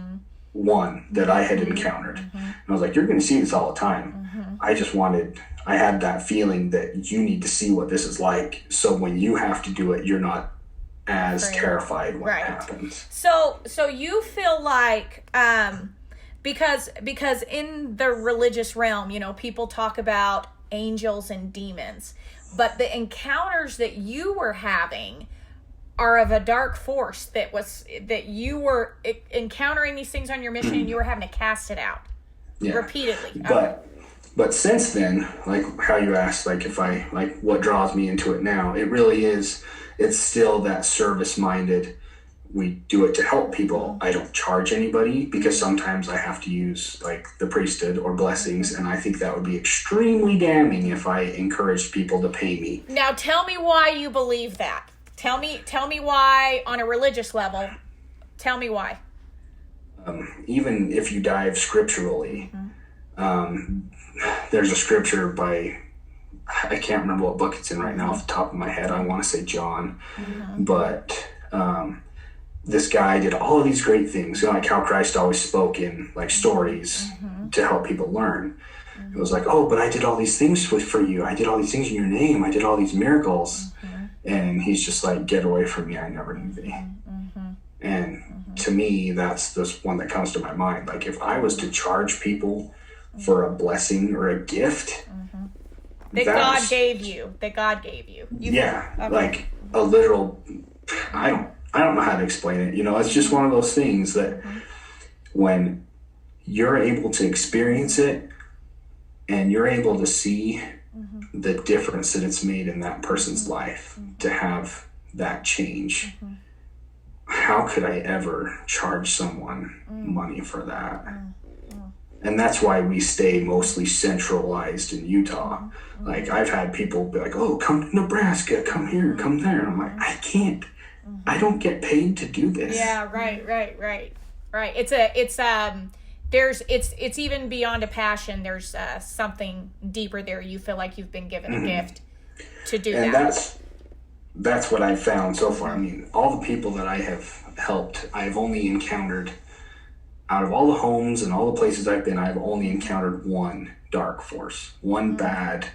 one that I had encountered. And I was like, you're going to see this all the time. I had that feeling that you need to see what this is like. So when you have to do it, you're not as terrified when it happens. So you feel like, because in the religious realm, people talk about angels and demons, but the encounters that you were having are of a dark force that you were encountering these things on your mission and you were having to cast it out repeatedly. But since then, like how you asked, like if I, like what draws me into it now, it really is, it's still that service-minded, we do it to help people. I don't charge anybody because sometimes I have to use like the priesthood or blessings, and I think that would be extremely damning if I encouraged people to pay me. Now tell me why you believe that. Tell me why on a religious level. Tell me why. Even if you dive scripturally, there's a scripture by, I can't remember what book it's in right now off the top of my head. I want to say John, but this guy did all of these great things, like how Christ always spoke in like stories to help people learn. It was like, oh, but I did all these things for you. I did all these things in your name. I did all these miracles. And he's just like, get away from me. I never knew thee. And to me, that's this one that comes to my mind. Like, if I was to charge people for a blessing or a gift that God gave you, like a literal, I don't know how to explain it. It's just one of those things that when you're able to experience it and you're able to see the difference that it's made in that person's life to have that change, how could I ever charge someone money for that? And that's why we stay mostly centralized in Utah. Like, I've had people be like, oh, come to Nebraska, come here, come there. And I'm like, I can't. I don't get paid to do this. Yeah, right. It's even beyond a passion. There's something deeper there. You feel like you've been given a gift to do that. And that's what I've found so far. I mean, all the people that I have helped, I've only encountered, out of all the homes and all the places I've been, I've only encountered one dark force, one bad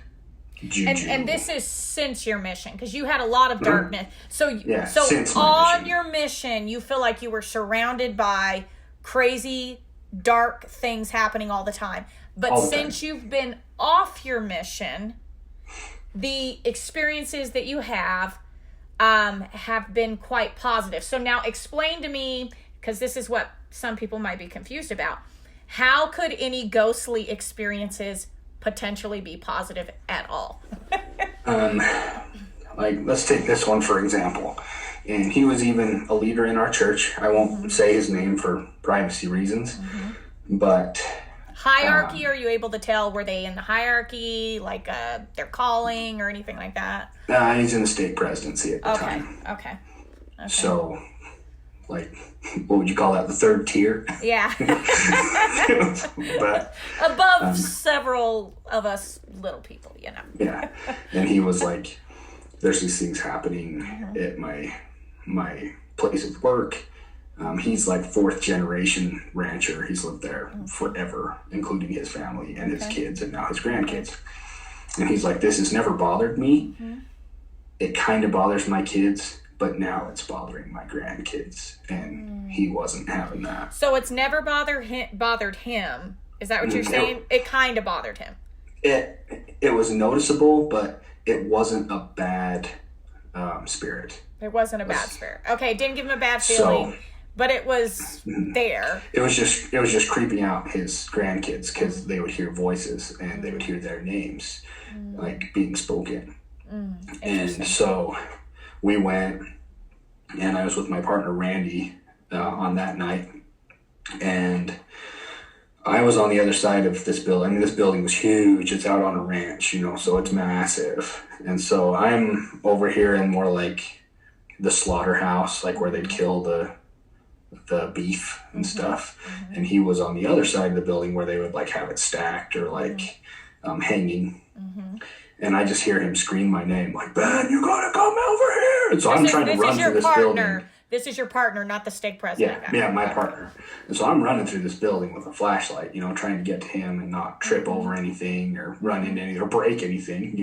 juju. And this is since your mission, because you had a lot of darkness. So since on your mission, you feel like you were surrounded by crazy, dark things happening all the time. But since you've been off your mission, the experiences that you have been quite positive. So now explain to me, because this is what some people might be confused about. How could any ghostly experiences potentially be positive at all? Like, let's take this one for example. And he was even a leader in our church. I won't say his name for privacy reasons, but... Hierarchy, are you able to tell, were they in the hierarchy, like their calling or anything like that? He's in the state presidency at the time. Okay. So, like, what would you call that? The third tier? Yeah. But above several of us little people, Yeah. And he was like, there's these things happening at my place of work. He's like 4th generation rancher. He's lived there forever, including his family and his kids and now his grandkids. And he's like, this has never bothered me. It kind of bothers my kids, but now it's bothering my grandkids. And he wasn't having that. So it's never bothered him. Is that what you're saying? It kind of bothered him. It was noticeable, but it wasn't a bad spirit. It wasn't a bad spirit. Okay, it didn't give him a bad feeling. But it was there. It was just creeping out his grandkids because they would hear voices and they would hear their names like being spoken. And so we went, and I was with my partner Randy on that night, and I was on the other side of this building. I mean, this building was huge. It's out on a ranch, so it's massive. And so I'm over here in more like the slaughterhouse, like where they'd kill the beef and stuff. And he was on the other side of the building where they would like have it stacked or like hanging. And I just hear him scream my name, like, Ben, you gotta come over here. And so I'm trying to run through this building. This is your partner, not the stake president. Yeah, my partner. And so I'm running through this building with a flashlight, trying to get to him and not trip over anything or run into anything or break anything,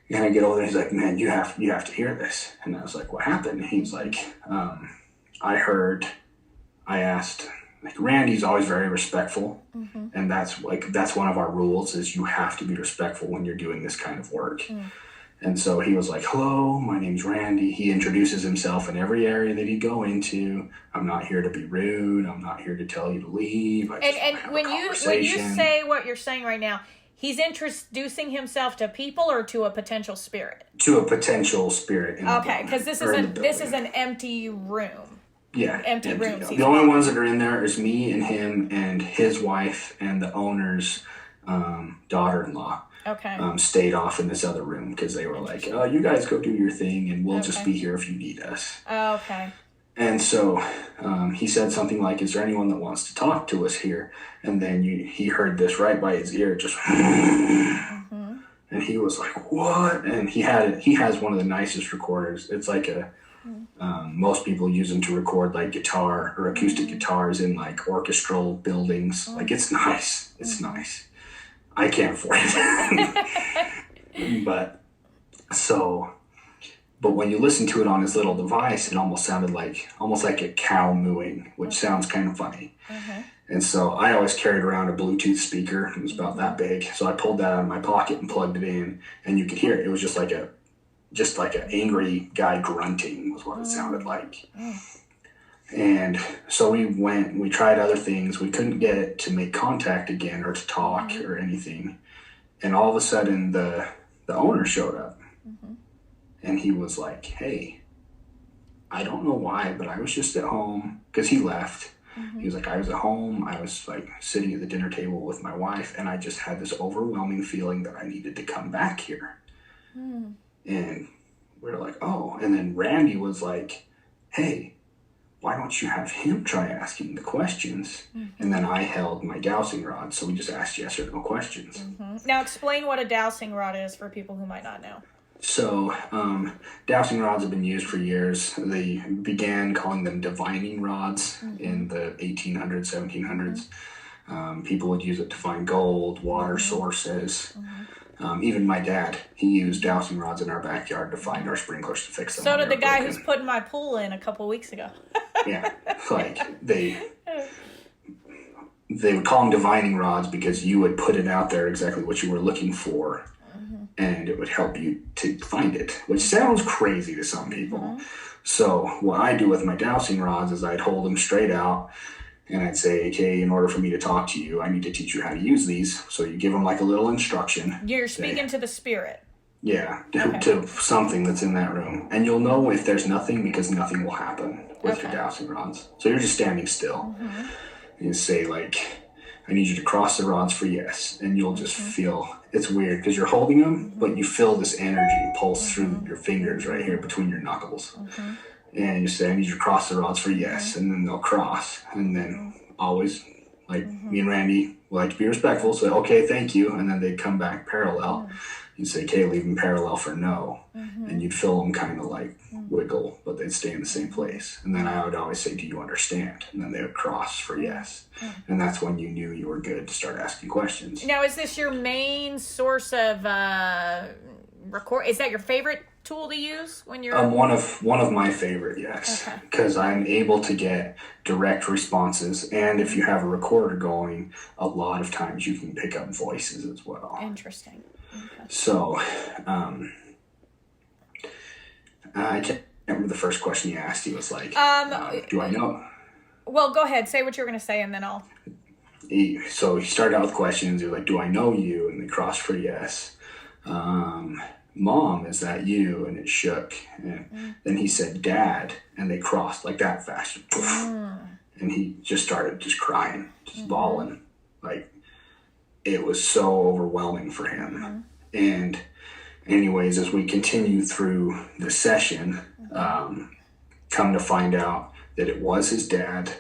And I get over there, he's like, man, you have to hear this. And I was like, what happened? And he's like, I asked, like, Randy's always very respectful. And that's one of our rules is you have to be respectful when you're doing this kind of work. And so he was like, hello, my name's Randy. He introduces himself in every area that he'd go into. I'm not here to be rude. I'm not here to tell you to leave. And when you say what you're saying right now, he's introducing himself to people or to a potential spirit? To a potential spirit. Okay, because this is an empty room. Yeah. Empty rooms. The only ones that are in there is me and him and his wife and the owner's daughter-in-law. Okay. Stayed off in this other room because they were like, oh, you guys go do your thing and we'll just be here if you need us. Oh, okay. And so he said something like, is there anyone that wants to talk to us here? And then he heard this right by his ear, just and he was like, what? And he has one of the nicest recorders. It's like most people use them to record like guitar or acoustic guitars in like orchestral buildings. Like, it's nice. It's nice. I can't afford it. But so But when you listen to it on his little device, it almost sounded like a cow mooing, which sounds kind of funny. And so I always carried around a Bluetooth speaker. It was about that big. So I pulled that out of my pocket and plugged it in, and you could hear it. It was just like an angry guy grunting was what it sounded like. And so we tried other things. We couldn't get it to make contact again or to talk or anything. And all of a sudden the owner showed up. And he was like, hey, I don't know why, but I was just at home, because he left. He was like, I was at home. I was like sitting at the dinner table with my wife, and I just had this overwhelming feeling that I needed to come back here. And we were like, oh. And then Randy was like, hey, why don't you have him try asking the questions? And then I held my dowsing rod, so we just asked yes or no questions. Now explain what a dowsing rod is for people who might not know. So, dowsing rods have been used for years. They began calling them divining rods in the 1800s, 1700s. People would use it to find gold, water sources. Even my dad, he used dowsing rods in our backyard to find our sprinklers to fix them. So did the guy who's putting my pool in a couple weeks ago. Yeah, like they would call them divining rods because you would put it out there exactly what you were looking for. And it would help you to find it, which sounds crazy to some people. So what I do with my dowsing rods is I'd hold them straight out, and I'd say, okay, in order for me to talk to you, I need to teach you how to use these. So you give them like a little instruction. You're speaking to the spirit. Yeah, to something that's in that room. And you'll know if there's nothing, because nothing will happen with your dowsing rods. So you're just standing still. And you say, like, I need you to cross the rods for yes. And you'll just feel, it's weird because you're holding them, but you feel this energy pulse through your fingers right here between your knuckles. And you say, I need you to cross the rods for yes. And then they'll cross. And then always, like me and Randy, we like to be respectful. Say, okay, thank you. And then they'd come back parallel. You'd say, okay, leave them parallel for no. And you'd feel them kind of like wiggle, but they'd stay in the same place. And then I would always say, do you understand? And then they would cross for yes. And that's when you knew you were good to start asking questions. Now, is this your main source of record? Is that your favorite tool to use when you're... one of my favorite, yes. Because I'm able to get direct responses. And if you have a recorder going, a lot of times you can pick up voices as well. Interesting. So, I can't remember the first question you asked. He was like, do I know? Well, go ahead. Say what you're going to say, and then I'll... So he started out with questions. He was like, do I know you? And they crossed for yes. Mom, is that you? And it shook. And then he said, Dad. And they crossed like that fast. And he just started just crying, just bawling. Like, it was so overwhelming for him. And anyways, as we continue through the session, come to find out that it was his dad.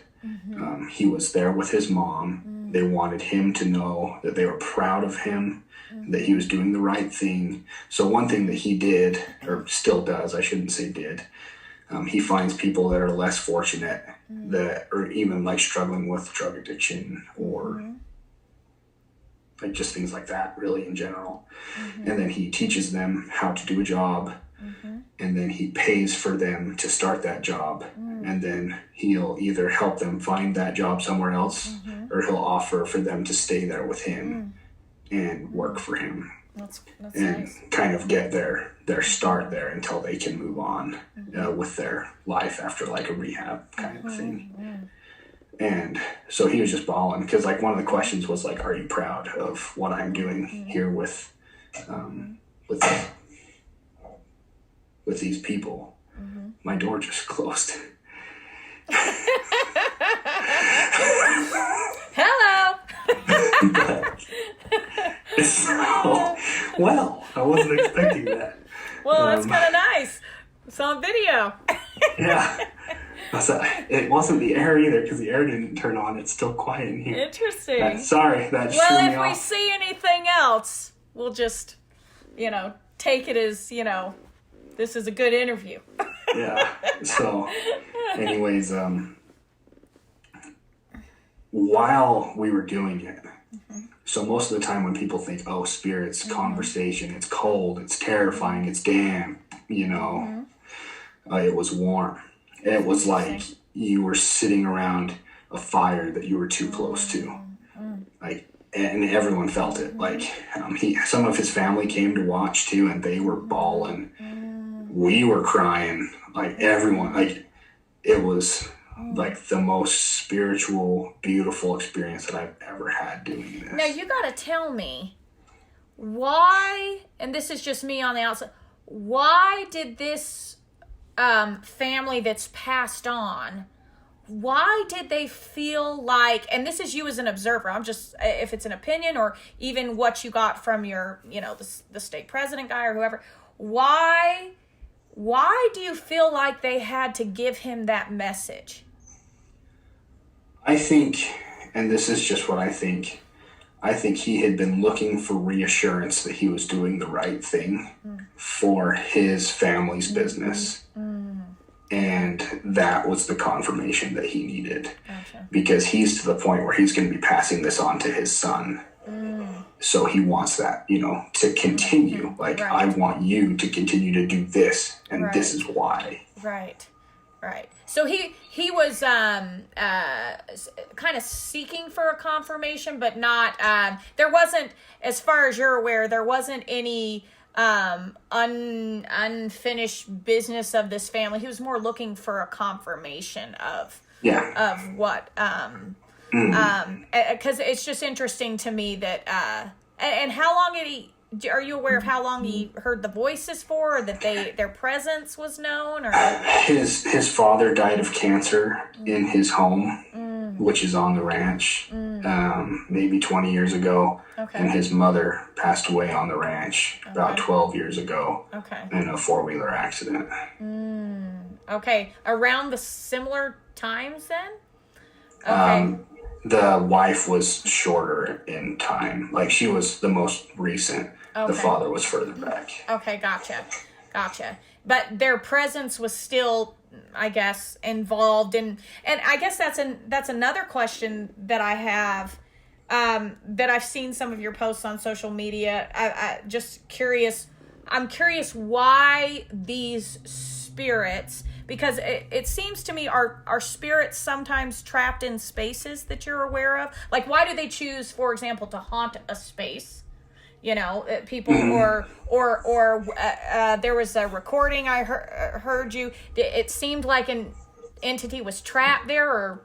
He was there with his mom. They wanted him to know that they were proud of him, that he was doing the right thing. So one thing that he did, or still does, I shouldn't say did, he finds people that are less fortunate, that are even like struggling with drug addiction or like just things like that, really, in general. And then he teaches them how to do a job, and then he pays for them to start that job. And then he'll either help them find that job somewhere else, or he'll offer for them to stay there with him and work for him. That's and nice. Kind of get their start there until they can move on with their life after like a rehab kind of thing. And so he was just bawling because like one of the questions was like, are you proud of what I'm doing here with these people? My door just closed. Hello. So, well, I wasn't expecting that. Well, that's kind of nice. It's on video. Yeah. So, it wasn't the air either because the air didn't turn on. It's still quiet in here. Interesting. Sorry, that just threw me off. Well, if we see anything else, we'll just, take it as, this is a good interview. Yeah. So, anyways, while we were doing it, so most of the time when people think, oh, spirits, conversation, it's cold, it's terrifying, it's damn, you know. It was warm. It was like you were sitting around a fire that you were too close to. Like, and everyone felt it. Like, some of his family came to watch too, and they were bawling. We were crying. Like, everyone, like, it was like the most spiritual, beautiful experience that I've ever had doing this. Now, you got to tell me why, and this is just me on the outside, why did this family that's passed on, why did they feel like, and this is you as an observer, I'm just, if it's an opinion or even what you got from your, you know, the state president guy or whoever, why do you feel like they had to give him that message? I think, and this is just what I think he had been looking for reassurance that he was doing the right thing for his family's business. And that was the confirmation that he needed. Gotcha. Because he's to the point where he's going to be passing this on to his son. So he wants that, you know, to continue. Like, I want you to continue to do this, and this is why. Right. So he was kind of seeking for a confirmation, but not, there wasn't, as far as you're aware, there wasn't any unfinished business of this family. He was more looking for a confirmation of what, because it's just interesting to me that, and how long are you aware of how long he heard the voices for, or that their presence was known? Or his father died of cancer in his home, which is on the ranch, maybe 20 years ago. Okay. And his mother passed away on the ranch about 12 years ago in a four-wheeler accident. Okay. Around the similar times then? Okay. The wife was shorter in time. Like, she was the most recent. Okay. The father was further back. Okay, gotcha. But their presence was still, I guess, involved in, and I guess that's another question that I have, that I've seen some of your posts on social media. I just curious. I'm curious why these spirits, because it seems to me, are spirits sometimes trapped in spaces that you're aware of? Like, why do they choose, for example, to haunt a space? You know, people, or there was a recording I heard you. It seemed like an entity was trapped there, or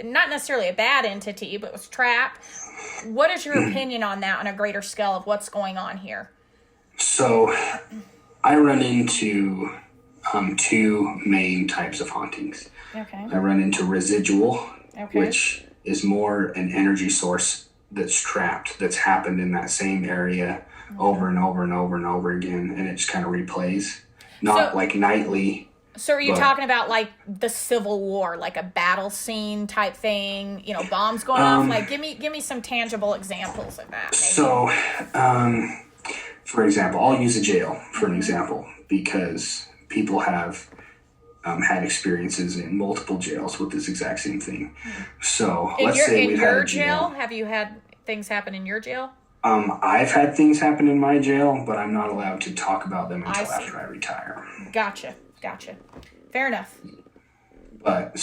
not necessarily a bad entity, but was trapped. What is your opinion on that on a greater scale of what's going on here? So, I run into two main types of hauntings. Okay. I run into residual, which is more an energy source that's trapped, that's happened in that same area over and over and over and over again, and it just kind of replays. Not like nightly. So are you talking about like the Civil War, like a battle scene type thing, you know, bombs going off? Like, give me some tangible examples of that. Maybe. So, for example, I'll use a jail for an example, because people have had experiences in multiple jails with this exact same thing. So let's say we've had a jail. Have you had things happen in your jail? I've had things happen in my jail, but I'm not allowed to talk about them until after I retire. Gotcha. Fair enough. But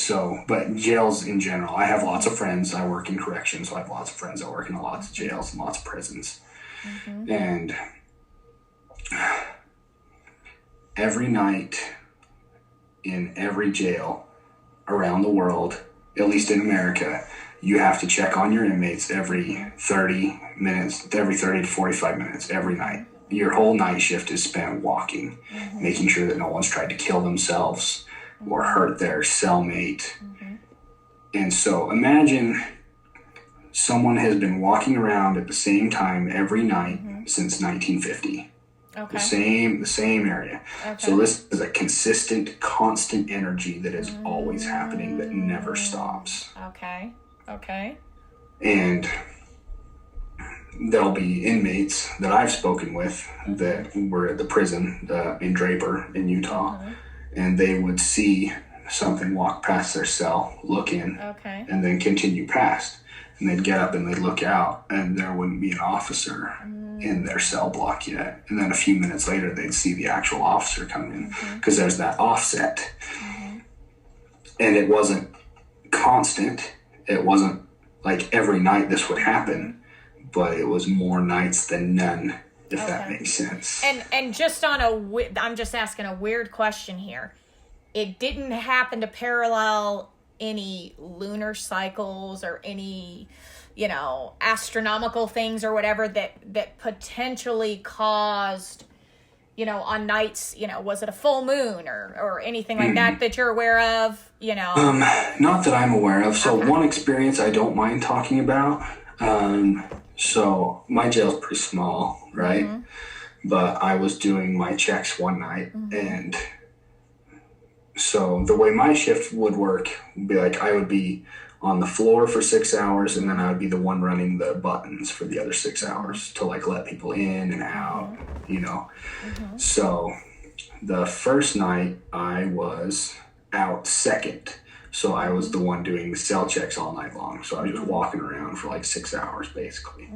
jails in general, I have lots of friends. I work in corrections, so I have lots of friends that work in lots of jails and lots of prisons. And every night in every jail around the world, at least in America, you have to check on your inmates every 30 to 45 minutes every night. Your whole night shift is spent walking, making sure that no one's tried to kill themselves or hurt their cellmate. And so imagine someone has been walking around at the same time every night since 1950. Okay. The same area. Okay. So this is a consistent, constant energy that is always happening, that never stops. Okay. And there'll be inmates that I've spoken with that were at the prison in Draper in Utah, and they would see something walk past their cell, look in, and then continue past. And they'd get up and they'd look out, and there wouldn't be an officer in their cell block yet. And then a few minutes later, they'd see the actual officer come in because there's that offset. And it wasn't constant. It wasn't like every night this would happen, but it was more nights than none, if that makes sense. And just on I'm just asking a weird question here. It didn't happen to parallel any lunar cycles or any, astronomical things or whatever that potentially caused, on nights, was it a full moon or anything like that you're aware of, Not that I'm aware of. So one experience I don't mind talking about. So my jail's pretty small, right? But I was doing my checks one night, and so the way my shift would work would be like I would be on the floor for 6 hours, and then I would be the one running the buttons for the other 6 hours to like let people in and out, So the first night I was out second. So I was the one doing the cell checks all night long. So I was just walking around for like 6 hours basically.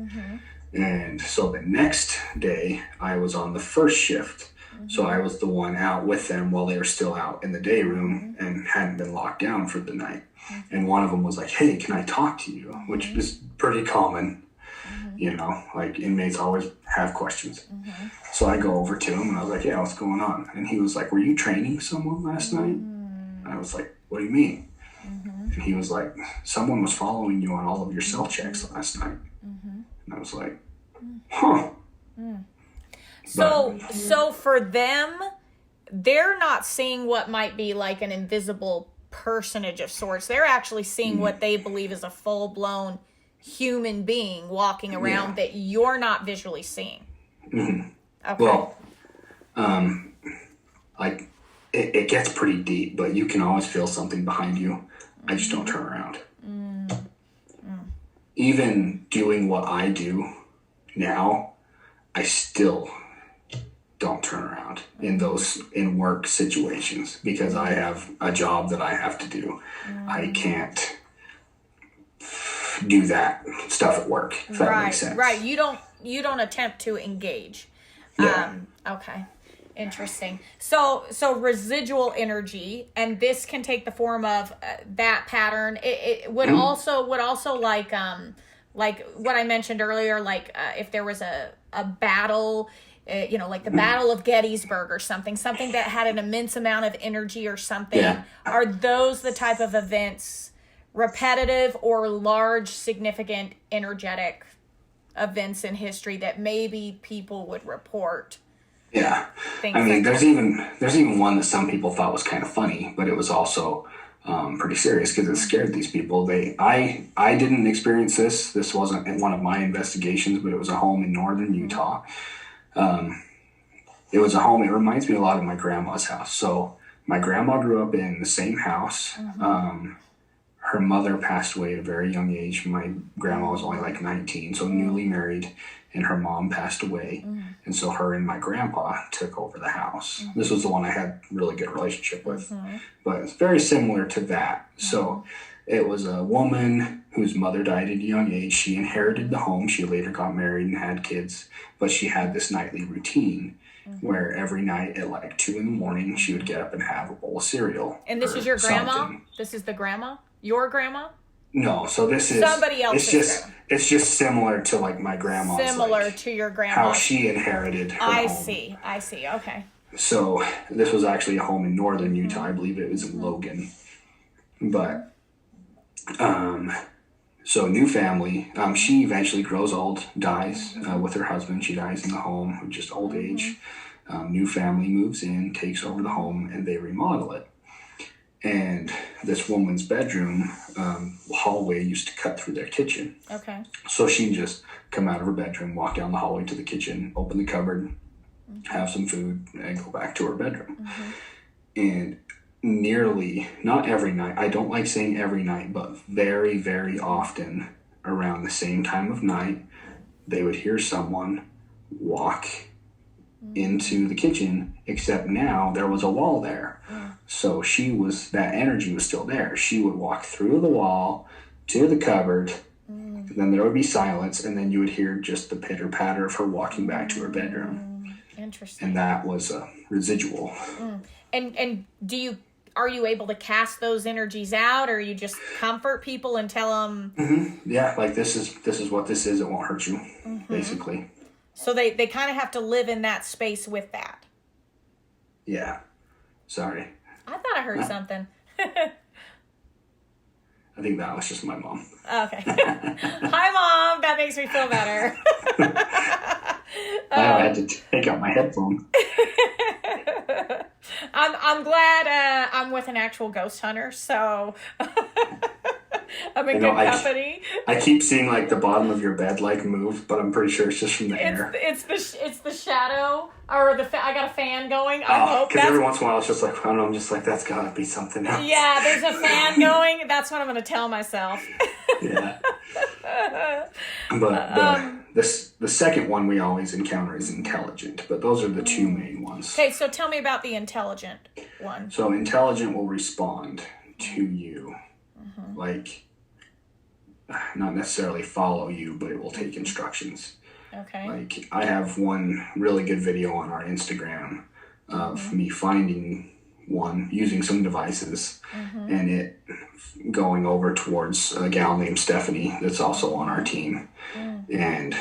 And so the next day I was on the first shift. So I was the one out with them while they were still out in the day room and hadn't been locked down for the night. And one of them was like, "Hey, can I talk to you?" Which is pretty common. Like inmates always have questions. So I go over to him and I was like, "Yeah, what's going on?" And he was like, "Were you training someone last night?" And I was like, "What do you mean?" And he was like, "Someone was following you on all of your cell checks last night." And I was like, "Huh." So for them, they're not seeing what might be like an invisible personage of sorts. They're actually seeing what they believe is a full-blown human being walking around that you're not visually seeing. Okay. Well, like it gets pretty deep, but you can always feel something behind you. I just don't turn around. Even doing what I do now, I still don't turn around in work situations because I have a job that I have to do. I can't do that stuff at work, if that makes sense. Right. You don't attempt to engage. Yeah. Okay. Interesting. So residual energy, and this can take the form of that pattern. It would also like what I mentioned earlier, like if there was a battle, like the Battle of Gettysburg or something that had an immense amount of energy or something. Yeah. Are those the type of events, repetitive or large, significant, energetic events in history that maybe people would report? Yeah. There's even one that some people thought was kind of funny, but it was also pretty serious because it scared these people. I didn't experience this. This wasn't in one of my investigations, but it was a home in northern Utah. It was a home. It reminds me a lot of my grandma's house. So my grandma grew up in the same house. Her mother passed away at a very young age. My grandma was only like 19, so newly married, and her mom passed away. And so her and my grandpa took over the house. This was the one I had a really good relationship with, but it's very similar to that. So it was a woman whose mother died at a young age. She inherited the home. She later got married and had kids, but she had this nightly routine where every night at like 2 a.m, she would get up and have a bowl of cereal. And this is your grandma? Something. This is the grandma? Your grandma? No, so this is somebody else's. It's just similar to like my grandma's. Similar to your grandma. How she inherited her home. I see. Okay. So this was actually a home in northern Utah. I believe it was in Logan. But so new family. She eventually grows old, dies with her husband. She dies in the home of just old age. New family moves in, takes over the home, and they remodel it. And this woman's bedroom hallway used to cut through their kitchen. Okay. So she'd just come out of her bedroom, walk down the hallway to the kitchen, open the cupboard, have some food, and go back to her bedroom. And nearly, not every night, I don't like saying every night, but very, very often around the same time of night, they would hear someone walk into the kitchen, except now there was a wall there. So that energy was still there. She would walk through the wall to the cupboard, then there would be silence, and then you would hear just the pitter patter of her walking back to her bedroom. Interesting. And that was a residual. And are you able to cast those energies out, or you just comfort people and tell them? Yeah, like this is what this is. It won't hurt you, basically. So they kind of have to live in that space with that. Yeah. Sorry. I thought I heard something. I think that was just my mom. Okay. Hi, Mom. That makes me feel better. I had to take out my headphone. I'm glad I'm with an actual ghost hunter, so I'm in good company. I keep seeing like the bottom of your bed like move, but I'm pretty sure it's just from the air. It's the shadow, or I got a fan going. I hope because every once in a while it's just like, I don't know, I'm just like, that's gotta be something else. Yeah, there's a fan going. That's what I'm gonna tell myself. Yeah. But the second one we always encounter is intelligent, but those are the two main ones. Okay, so tell me about the intelligent one. So intelligent will respond to you, like not necessarily follow you, but it will take instructions. Okay. Like I have one really good video on our Instagram of me finding one using some devices and it going over towards a gal named Stephanie that's also on our team, and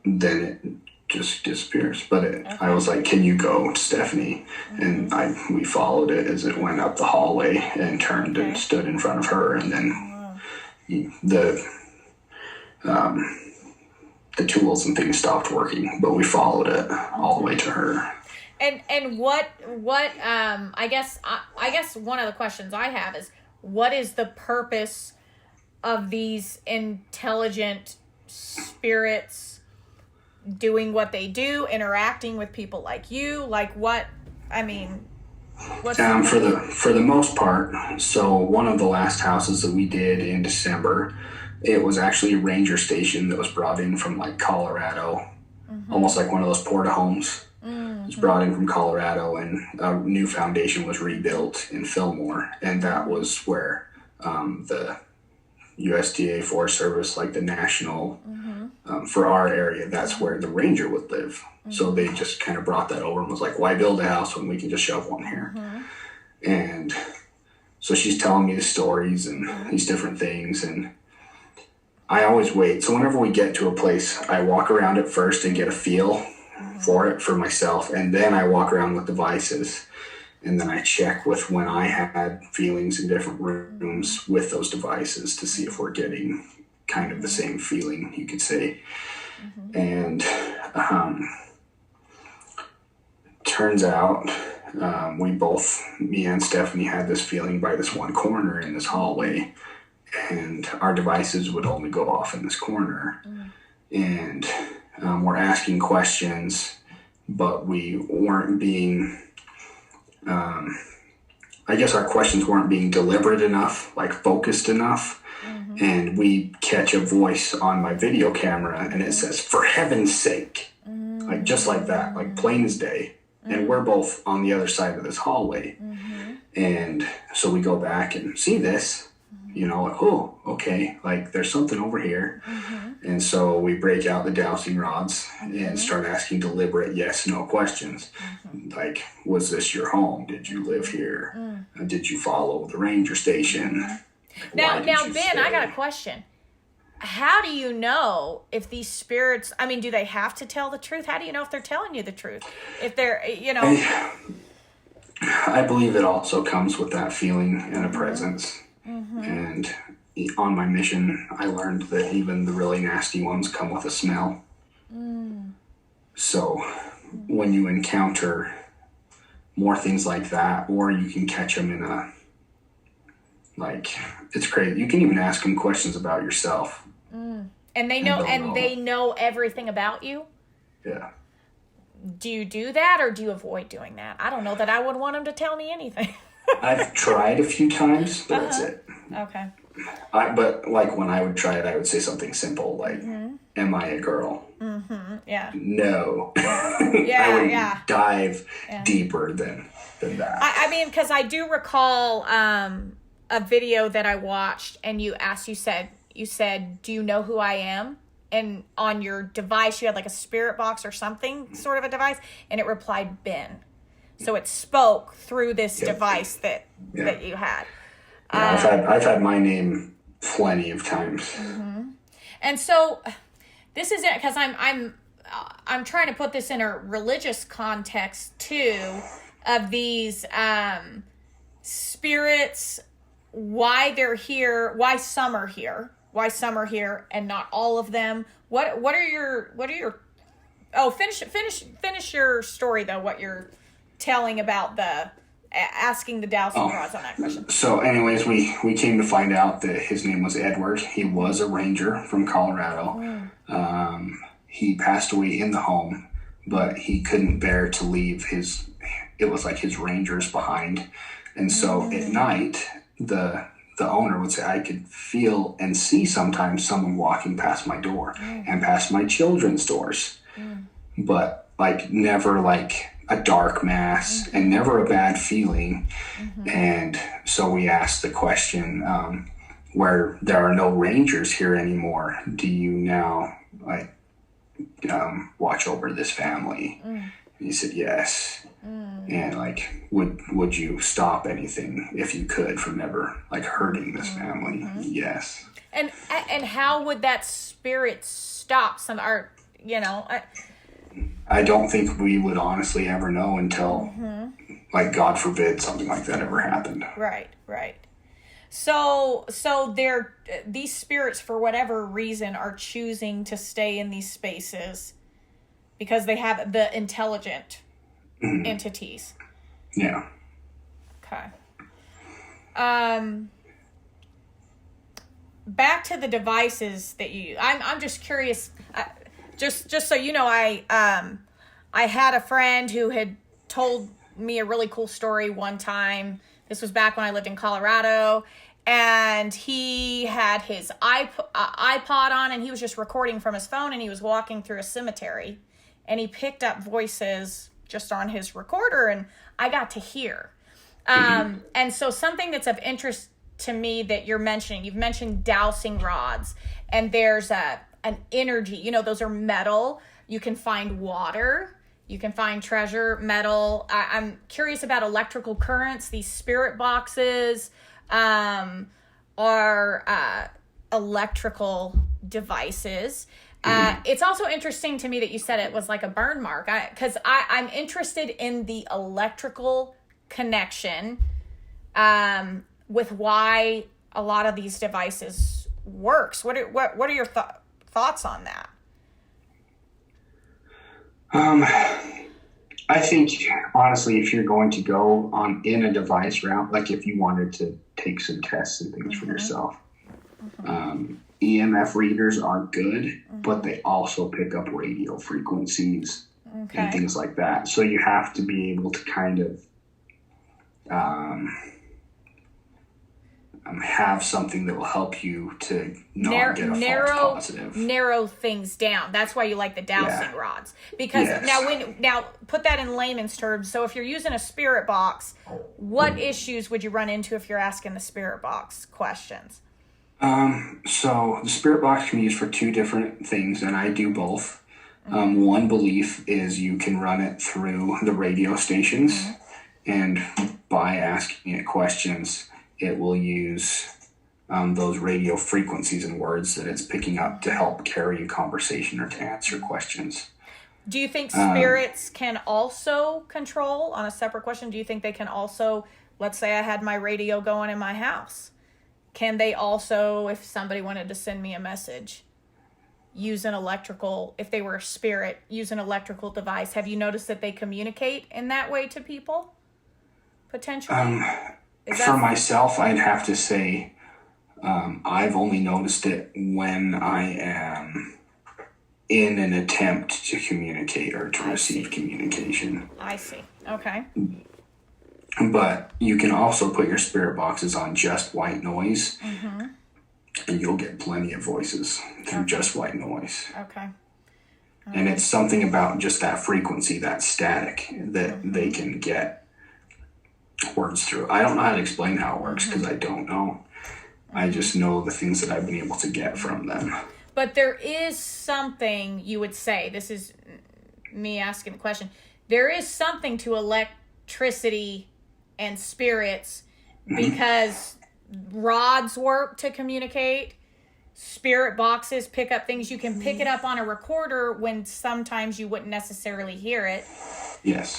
then it just disappears. But I was like, can you go to Stephanie? And we followed it as it went up the hallway and turned and stood in front of her, and then the tools and things stopped working, but we followed it all the way to her. And what I guess one of the questions I have is, what is the purpose of these intelligent spirits doing what they do, interacting with people like you? Like what? I mean, what's for the most part. So one of the last houses that we did in December, it was actually a ranger station that was brought in from like Colorado, almost like one of those porta homes. It was brought in from Colorado, and a new foundation was rebuilt in Fillmore, and that was where the USDA Forest Service, like the national, for our area, that's where the ranger would live. So they just kind of brought that over and was like, why build a house when we can just shove one here? And so she's telling me the stories and these different things, and I always wait. So whenever we get to a place, I walk around it first and get a feel for it for myself, and then I walk around with devices, and then I check with when I had feelings in different rooms with those devices to see if we're getting kind of the same feeling, you could say. And turns out me and Stephanie had this feeling by this one corner in this hallway, and our devices would only go off in this corner. And we're asking questions, but we weren't being, I guess our questions weren't being deliberate enough, like focused enough. And we catch a voice on my video camera, and it says, for heaven's sake, like just like that, like plain as day. And we're both on the other side of this hallway. And so we go back and see this, like, oh, okay, like there's something over here. And so we break out the dowsing rods and start asking deliberate yes/no questions. Like, was this your home? Did you live here? Did you follow the ranger station? Now, Ben, I got a question. How do you know if these spirits, I mean, do they have to tell the truth? How do you know if they're telling you the truth? If they're, I believe it also comes with that feeling and a presence. And on my mission, I learned that even the really nasty ones come with a smell. So when you encounter more things like that, or you can catch them in a, like, it's crazy. You can even ask them questions about yourself. And they know everything about you? Yeah. Do you do that, or do you avoid doing that? I don't know that I would want them to tell me anything. I've tried a few times, but that's it. Okay. But like when I would try it, I would say something simple like, am I a girl? Yeah. No. Yeah, I would dive deeper than that. I mean, because I do recall a video that I watched, and you said, you said, "Do you know who I am?" And on your device, you had like a spirit box or something, sort of a device, and it replied, "Ben." So it spoke through this device that you had. Yeah, I've had my name plenty of times. And so this is it, because I'm trying to put this in a religious context too, of these spirits, why they're here, why some are here and not all of them. What are your finish your story though, what you're telling about the asking the dowsing rods on that question. So anyways, we came to find out that his name was Edward. He was a ranger from Colorado. He passed away in the home, but he couldn't bear to leave his rangers behind. And so at night, the owner would say, I could feel and see sometimes someone walking past my door and past my children's doors, but like never like a dark mass and never a bad feeling. And so we asked the question, where there are no rangers here anymore, do you now like watch over this family? And he said yes. And like, would you stop anything if you could from never like hurting this family? Yes. And how would that spirit stop some art? I don't think we would honestly ever know until, like, God forbid something like that ever happened. Right. So these spirits, for whatever reason, are choosing to stay in these spaces because they have the intelligent entities. Yeah. Okay. Back to the devices that you use. I'm just curious. Just so you know, I had a friend who had told me a really cool story one time. This was back when I lived in Colorado, and he had his iPod on, and he was just recording from his phone, and he was walking through a cemetery, and he picked up voices just on his recorder, and I got to hear. And so something that's of interest to me that you've mentioned dowsing rods, and there's an energy, those are metal. You can find water, you can find treasure, metal. I'm curious about electrical currents. These spirit boxes are electrical devices. It's also interesting to me that you said it was like a burn mark, because I'm interested in the electrical connection with why a lot of these devices works. What are your thoughts on that? I think honestly, if you're going to go in a device route, like if you wanted to take some tests and things for yourself, EMF readers are good, but they also pick up radio frequencies and things like that. So you have to be able to kind of have something that will help you to not get a false positive. Narrow things down. That's why you like the dowsing rods. Because now put that in layman's terms. So if you're using a spirit box, what issues would you run into if you're asking the spirit box questions? So the spirit box can be used for two different things, and I do both. One belief is you can run it through the radio stations, and by asking it questions, it will use those radio frequencies and words that it's picking up to help carry a conversation or to answer questions. Do you think spirits can also control, on a separate question, do you think they can also, let's say I had my radio going in my house, can they also, if somebody wanted to send me a message, use an electrical, if they were a spirit, use an electrical device? Have you noticed that they communicate in that way to people, potentially? For myself, I'd have to say I've only noticed it when I am in an attempt to communicate or to receive communication. I see. Okay. But you can also put your spirit boxes on just white noise, and you'll get plenty of voices through just white noise. Okay. And it's something about just that frequency, that static, that they can get words through. I don't know how to explain how it works because I don't know. I just know the things that I've been able to get from them. But there is something you would say, this is me asking the question, there is something to electricity and spirits because rods work to communicate. Spirit boxes pick up things. You can pick it up on a recorder when sometimes you wouldn't necessarily hear it. Yes.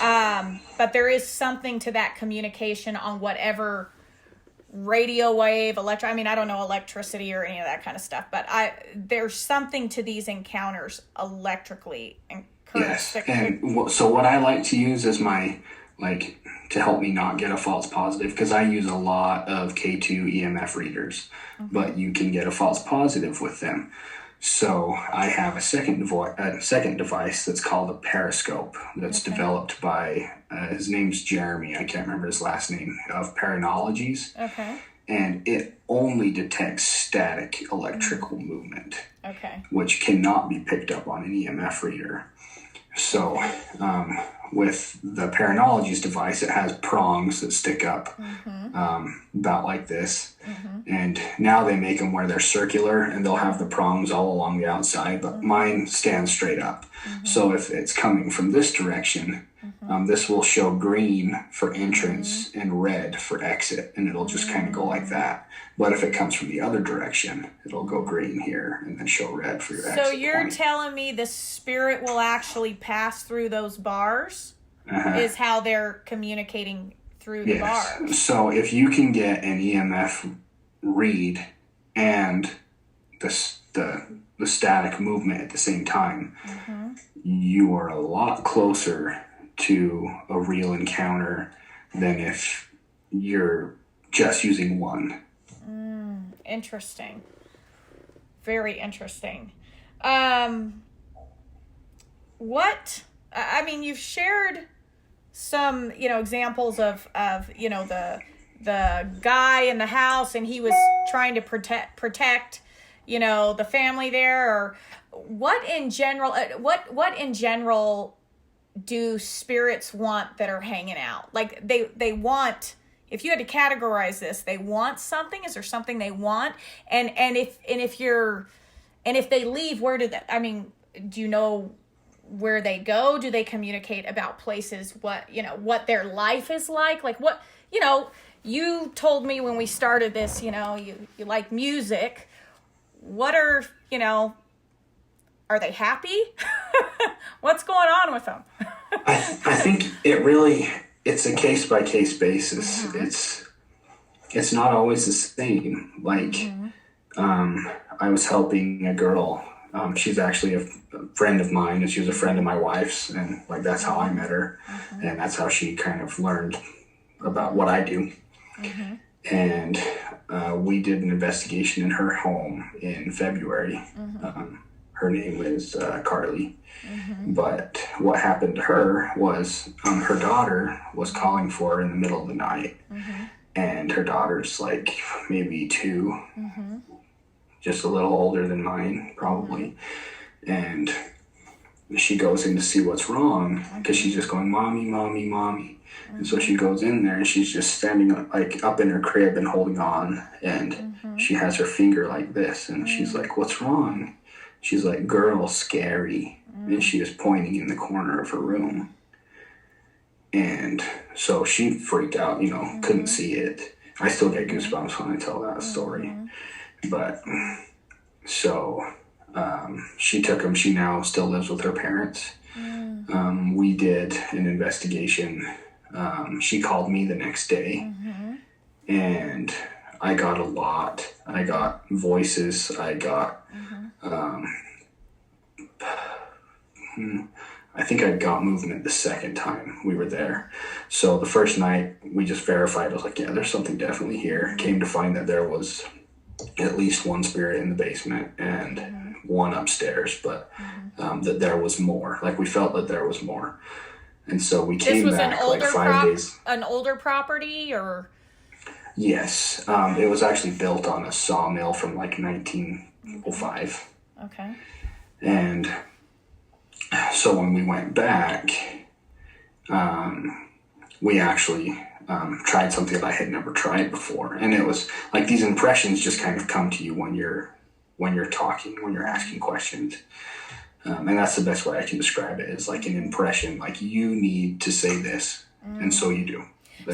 But there is something to that communication on whatever radio wave, I don't know electricity or any of that kind of stuff, but there's something to these encounters electrically and yes. And so what I like to use is to help me not get a false positive, because I use a lot of K2 EMF readers, but you can get a false positive with them. So I have a second device that's called a periscope that's developed by, his name's Jeremy, I can't remember his last name, of Paranologies. Okay. And it only detects static electrical movement, which cannot be picked up on an EMF reader. So with the Paranologies device, it has prongs that stick up about like this. And now they make them where they're circular and they'll have the prongs all along the outside, but mine stands straight up. So if it's coming from this direction, this will show green for entrance and red for exit, and it'll just kind of go like that. But if it comes from the other direction, it'll go green here and then show red for your exit. So you're telling me the spirit will actually pass through those bars is how they're communicating through the bars. So if you can get an EMF read and the static movement at the same time, you are a lot closer to a real encounter than if you're just using one. Interesting. Very interesting. You've shared some, examples of the guy in the house, and he was trying to protect, the family there. Or what in general do spirits want that are hanging out? Like they want, if you had to categorize this, they want something. Is there something they want? And if they leave, where do they, do you know where they go? Do they communicate about places, what their life is like? Like what, you told me when we started this, you like music. What are they happy? What's going on with them? I think it's a case by case basis. It's not always the same. I was helping a girl. She's actually a friend of mine, and she was a friend of my wife's, and that's how I met her, and that's how she kind of learned about what I do. And we did an investigation in her home in February. Her name is Carly. But what happened to her was her daughter was calling for her in the middle of the night. And her daughter's like maybe 2, just a little older than mine, probably. And she goes in to see what's wrong because she's just going, "Mommy, mommy, mommy." And so she goes in there and she's just standing up in her crib and holding on. And she has her finger like this. And she's like, "What's wrong?" She's like, "Girl, scary." And she was pointing in the corner of her room. And so she freaked out, couldn't see it. I still get goosebumps when I tell that story. But so she took him. She now still lives with her parents. We did an investigation. She called me the next day. And I got a lot. I got voices. I got... I think I got movement the second time we were there. So the first night we just verified. I was like, yeah, there's something definitely here. Came to find that there was at least one spirit in the basement and one upstairs, but that there was more. We felt that there was more. And so we came back 5 days. An older property, or? Yes. It was actually built on a sawmill from 1905. Okay. And so when we went back, we actually tried something that I had never tried before. And it was like these impressions just kind of come to you when you're talking, when you're asking questions. And that's the best way I can describe it, is like an impression, like you need to say this. And so you do.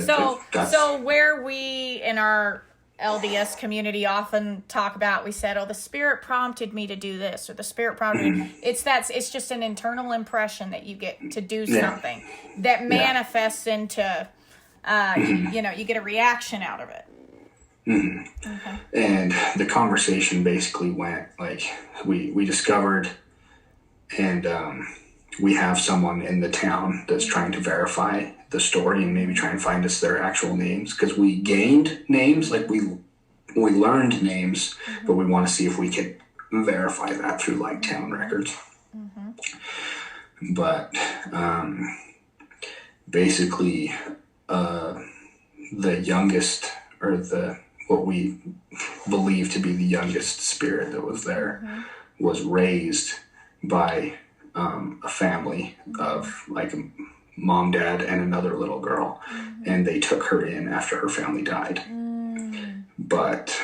So where we in our LDS community often talk about, we said, oh, the Spirit prompted me to do this, or the Spirit prompted me. It's just an internal impression that you get to do something that manifests into, you get a reaction out of it. Mm-hmm. Okay. And the conversation basically went like, we discovered, and we have someone in the town that's trying to verify the story and maybe try and find us their actual names, because we gained names, like we learned names, but we want to see if we can verify that through like town records. But basically the youngest, or what we believe to be the youngest spirit that was there, was raised by a family of like a mom, dad, and another little girl, and they took her in after her family died. But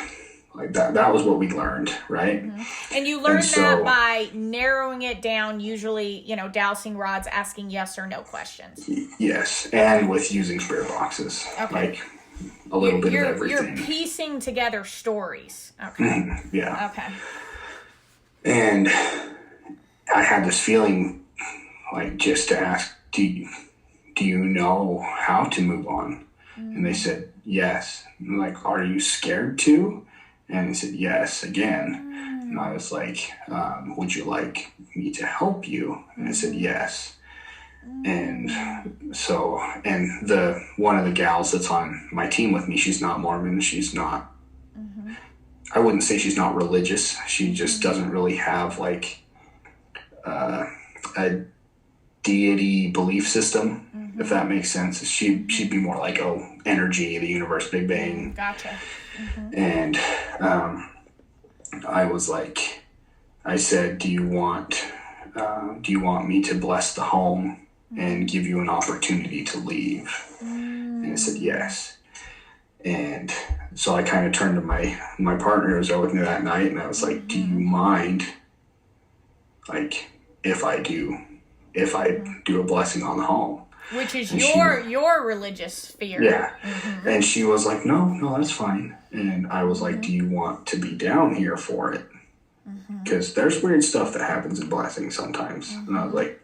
like that was what we learned, right? And you learned that by narrowing it down, usually, dowsing rods, asking yes or no questions. Yes, and with using spirit boxes. Okay. Like a little bit of everything. You're piecing together stories. Okay. Yeah. Okay. And I had this feeling, like, just to ask, do you know how to move on? And they said, yes. I'm like, are you scared to? And they said, yes, again. And I was like, would you like me to help you? And I said, yes. And so, and one of the gals that's on my team with me, she's not Mormon. She's not, I wouldn't say she's not religious. She just doesn't really have like a deity belief system, if that makes sense. She'd be more like, energy, the universe, Big Bang. Gotcha. And I was like, I said, do you want me to bless the home and give you an opportunity to leave? And I said, yes. And so I kind of turned to my partner who was there with me that night, and I was like, do you mind, like, if I do a blessing on the home? Which is your religious sphere. Yeah. And she was like, no, that's fine. And I was like, do you want to be down here for it? Because there's weird stuff that happens in blessings sometimes. And I was like,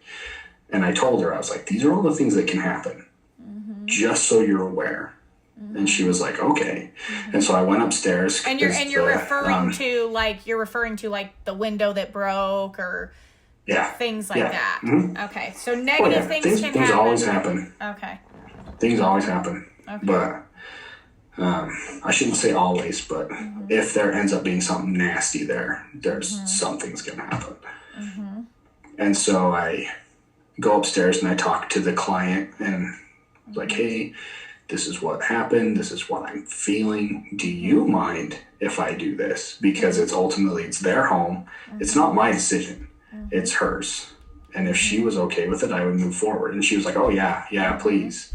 and I told her, I was like, these are all the things that can happen, just so you're aware. And she was like, okay. And so I went upstairs. And you're referring to like the window that broke, or things like that. Okay, so negative things can happen. Things always happen. Okay. Things always happen. Okay. But I shouldn't say always, but if there ends up being something nasty there's something's going to happen. And so I go upstairs and I talk to the client and like, hey, this is what happened. This is what I'm feeling. Do you mind if I do this? Because it's their home. It's not my decision. It's hers. And if she was okay with it, I would move forward. And she was like, oh yeah, please.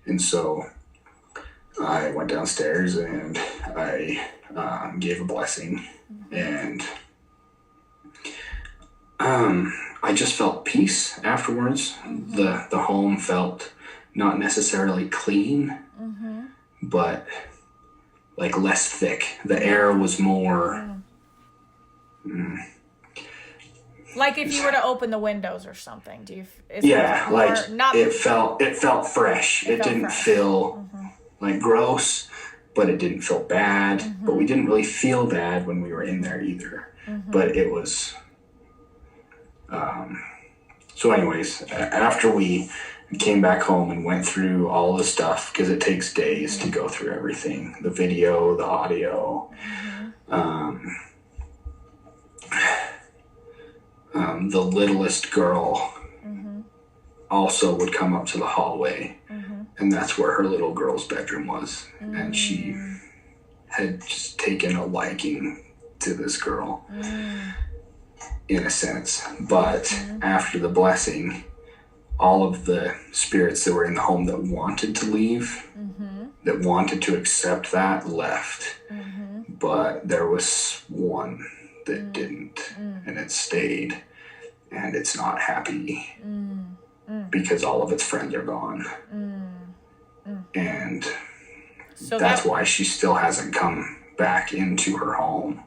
And so I went downstairs and I gave a blessing. And I just felt peace afterwards. The home felt not necessarily clean, but like less thick. The air was more... Like if you were to open the windows or something, it felt fresh. It didn't feel like gross, but it didn't feel bad. But we didn't really feel bad when we were in there either. But it was. So, anyways, after we came back home and went through all the stuff, because it takes days to go through everything, the video, the audio. The littlest girl also would come up to the hallway, and that's where her little girl's bedroom was. And she had just taken a liking to this girl, in a sense. But after the blessing, all of the spirits that were in the home that wanted to leave that wanted to accept that left. But there was one that didn't, and it stayed, and it's not happy because all of its friends are gone. And so that's why she still hasn't come back into her home.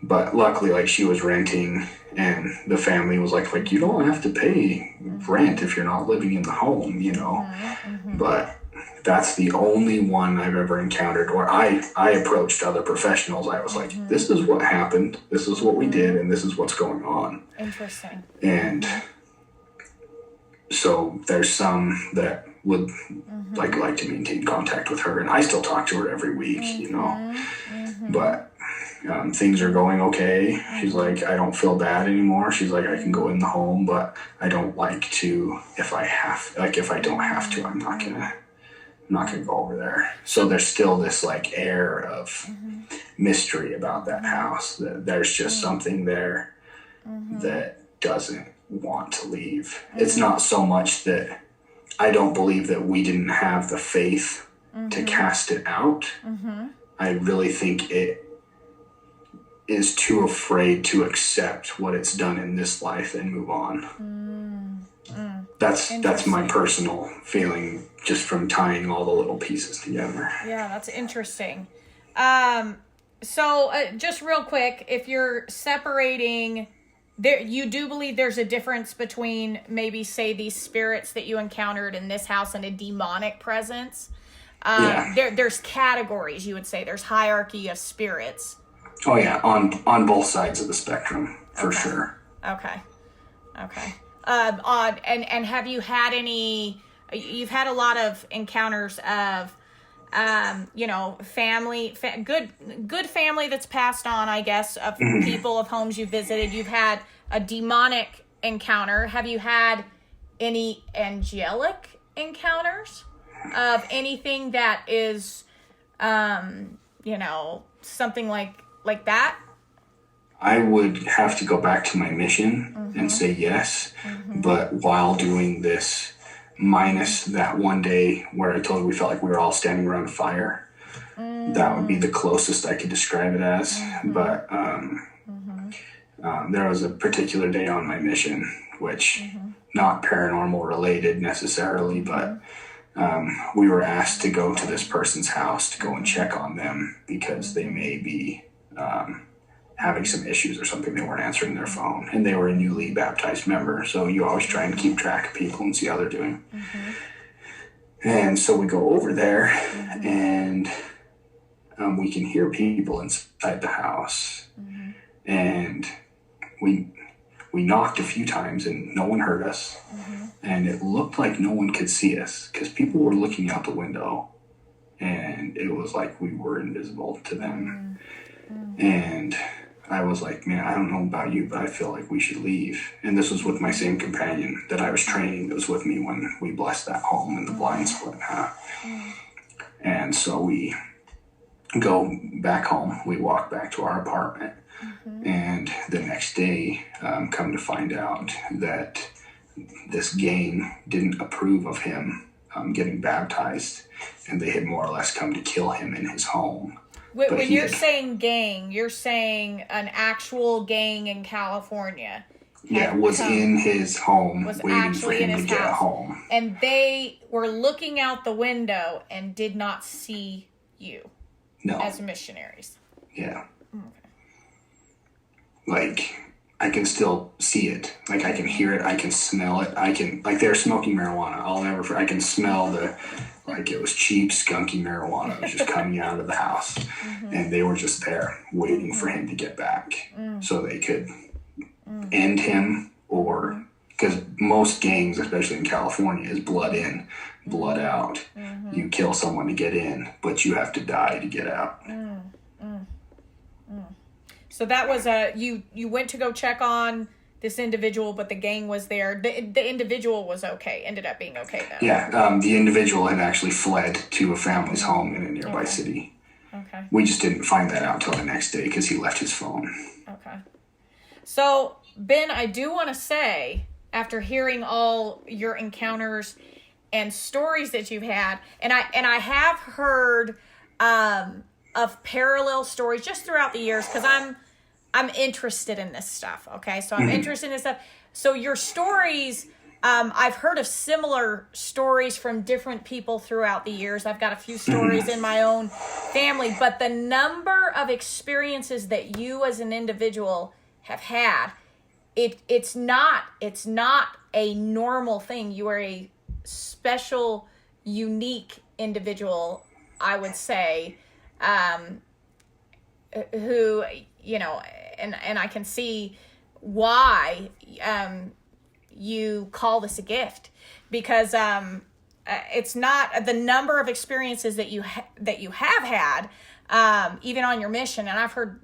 But luckily, like, she was renting, and the family was like, you don't have to pay rent if you're not living in the home, you know. But that's the only one I've ever encountered where I approached other professionals. I was like, this is what happened, this is what we did, and this is what's going on. Interesting. And so there's some that would like to maintain contact with her, and I still talk to her every week, you know. But things are going okay. She's like, I don't feel bad anymore. She's like, I can go in the home, but I don't like to. If I don't have to, I'm not gonna go over there. So there's still this like air of mystery about that house. That there's just something there that doesn't want to leave. It's not so much that I don't believe that we didn't have the faith to cast it out. I really think it is too afraid to accept what it's done in this life and move on. That's my personal feeling, just from tying all the little pieces together. Yeah, that's interesting. So just real quick, if you're separating, there, you do believe there's a difference between maybe, say, these spirits that you encountered in this house and a demonic presence? There's categories, you would say. There's hierarchy of spirits. Oh yeah, on both sides of the spectrum, for sure. Okay. And have you had any? You've had a lot of encounters of, family, good family that's passed on, I guess, of people of homes you visited. You've had a demonic encounter. Have you had any angelic encounters of anything that is, something like that? I would have to go back to my mission and say yes. But while doing this, minus that one day where I told you we felt like we were all standing around a fire, that would be the closest I could describe it as. But there was a particular day on my mission, which not paranormal related necessarily, but we were asked to go to this person's house to go and check on them because they may be having some issues or something. They weren't answering their phone, and they were a newly baptized member, so you always try and keep track of people and see how they're doing. And so we go over there, and we can hear people inside the house, and we knocked a few times and no one heard us, and it looked like no one could see us because people were looking out the window, and it was like we were invisible to them. And I was like, man, I don't know about you, but I feel like we should leave. And this was with my same companion that I was training that was with me when we blessed that home and the blinds split in half. And so we go back home. We walk back to our apartment. And the next day, come to find out that this gang didn't approve of him getting baptized, and they had more or less come to kill him in his home. When you're saying gang, you're saying an actual gang in California. Yeah, was in his home, waiting for him to get home. And they were looking out the window and did not see you as missionaries. Yeah. Like, I can still see it. Like, I can hear it. I can smell it. Like, they're smoking marijuana. I can smell it was cheap, skunky marijuana. It was just coming out of the house. And they were just there waiting for him to get back so they could end him, or, because most gangs, especially in California, is blood in, blood out. You kill someone to get in, but you have to die to get out. So that was you went to go check on this individual, but the gang was there. The individual was okay, ended up being okay though. Yeah, the individual had actually fled to a family's home in a nearby city. Okay. We just didn't find that out till the next day because he left his phone. Okay. So, Ben, I do want to say, after hearing all your encounters and stories that you've had, and I have heard of parallel stories just throughout the years, because I'm interested in this stuff. Okay, so I'm interested in this stuff. So your stories, I've heard of similar stories from different people throughout the years. I've got a few stories in my own family, but the number of experiences that you as an individual have had, it's not a normal thing. You are a special, unique individual, I would say, who, you know, and I can see why you call this a gift, because it's not the number of experiences that you have had, even on your mission. And I've heard,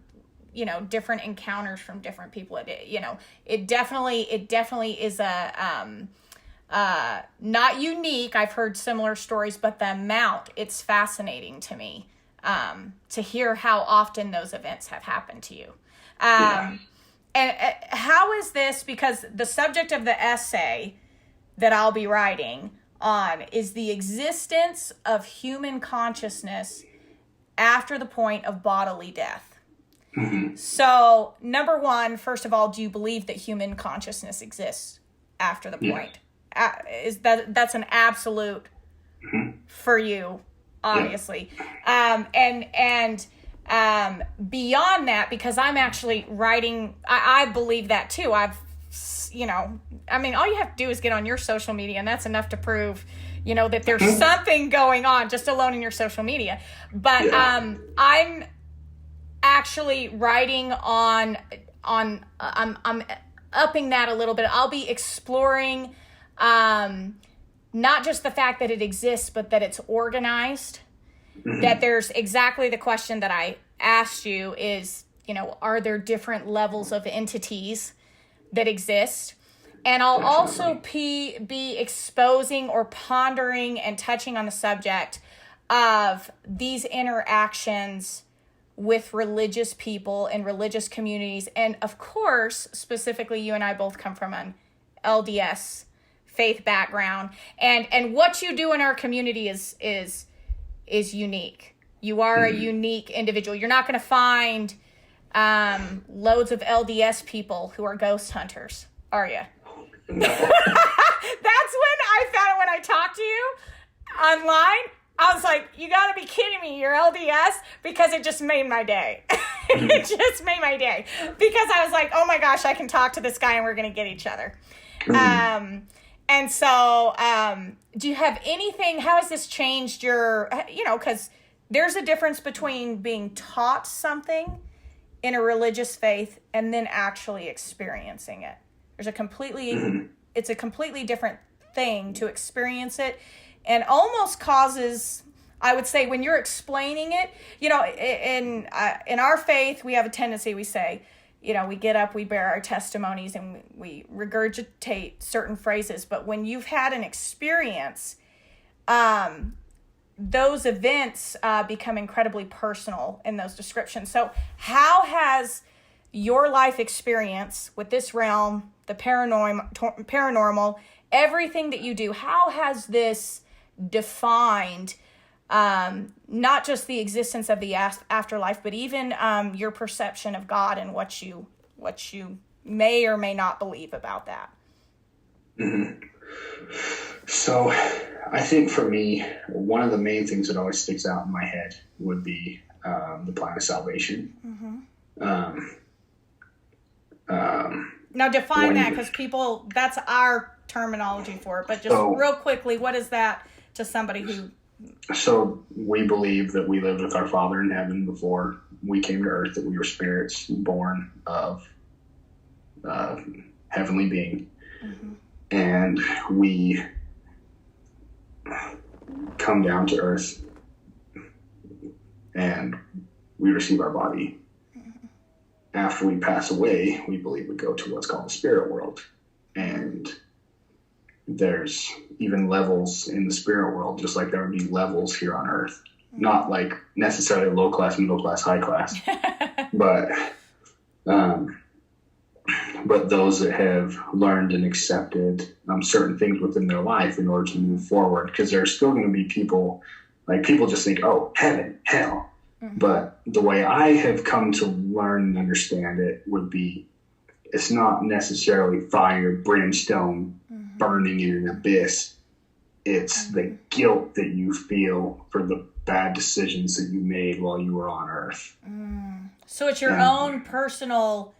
you know, different encounters from different people. It definitely is a not unique. I've heard similar stories, but the amount, it's fascinating to me to hear how often those events have happened to you. And how is this, because the subject of the essay that I'll be writing on is the existence of human consciousness after the point of bodily death. So, number one, first of all, do you believe that human consciousness exists after the point? Is that's an absolute for you, obviously. And beyond that, because I'm actually writing, I believe that too. You know, I mean, all you have to do is get on your social media, and that's enough to prove, you know, that there's something going on just alone in your social media. But I'm actually writing on I'm upping that a little bit. I'll be exploring not just the fact that it exists, but that it's organized. That there's exactly the question that I asked you is, you know, are there different levels of entities that exist? And I'll also be exposing or pondering and touching on the subject of these interactions with religious people and religious communities. And of course, specifically, you and I both come from an LDS faith background. And what you do in our community is unique. You are a unique individual. You're not going to find loads of LDS people who are ghost hunters, are you? No. That's when I found it when I talked to you online. I was like, you got to be kidding me. You're LDS? Because it just made my day. It just made my day. Because I was like, oh my gosh, I can talk to this guy and we're going to get each other. And so, do you have anything, how has this changed your, you know, because there's a difference between being taught something in a religious faith and then actually experiencing it. There's it's a completely different thing to experience it, and almost causes, I would say, when you're explaining it, you know, in our faith, we have a tendency, we say, you know, we get up, we bear our testimonies, and we regurgitate certain phrases. But when you've had an experience, those events become incredibly personal in those descriptions. So how has your life experience with this realm, the paranormal, everything that you do, how has this defined not just the existence of the afterlife, but even your perception of God and what you may or may not believe about that? So I think for me, one of the main things that always sticks out in my head would be the plan of salvation. Now define that, because people, that's our terminology for it. But just real quickly, what is that to somebody who... So we believe that we lived with our Father in heaven before we came to earth, that we were spirits born of heavenly being. And we come down to earth and we receive our body. After we pass away, we believe we go to what's called the spirit world. And there's even levels in the spirit world, just like there would be levels here on earth. Not like necessarily low class, middle class, high class. But but those that have learned and accepted certain things within their life in order to move forward, because there's still going to be people, like people just think, oh, heaven, hell. But the way I have come to learn and understand it would be, it's not necessarily fire, brimstone, burning in an abyss. It's the guilt that you feel for the bad decisions that you made while you were on earth. So it's your own personal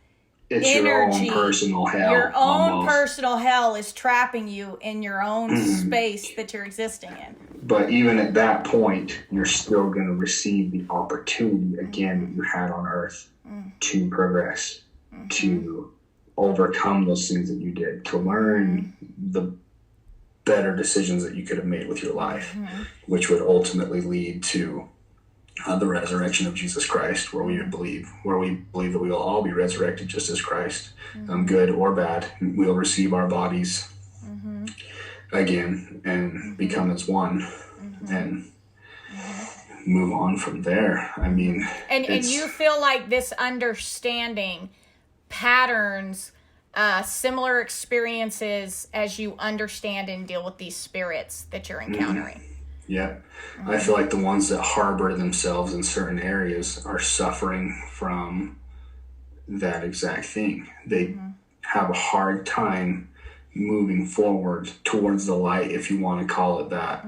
energy. Your own personal hell. Your own personal hell is trapping you in your own space that you're existing in. But even at that point, you're still going to receive the opportunity again that you had on earth to progress, to overcome those things that you did, to learn the better decisions that you could have made with your life, which would ultimately lead to the resurrection of Jesus Christ, where we believe that we will all be resurrected just as Christ, good or bad. We'll receive our bodies again and become as one, and move on from there. I mean, and you feel like this understanding patterns similar experiences as you understand and deal with these spirits that you're encountering. Yeah. I feel like the ones that harbor themselves in certain areas are suffering from that exact thing. They have a hard time moving forward towards the light, if you want to call it that,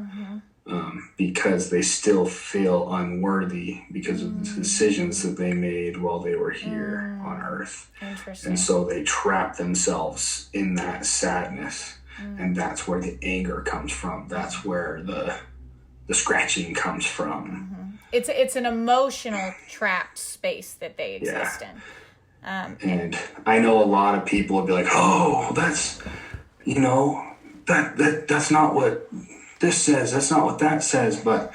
because they still feel unworthy because of the decisions that they made while they were here on earth. Interesting. And so they trap themselves in that sadness, and that's where the anger comes from. That's where the scratching comes from. It's an emotional trapped space that they exist in. And I know a lot of people would be like, oh, that's, that's not what this says. That's not what that says. But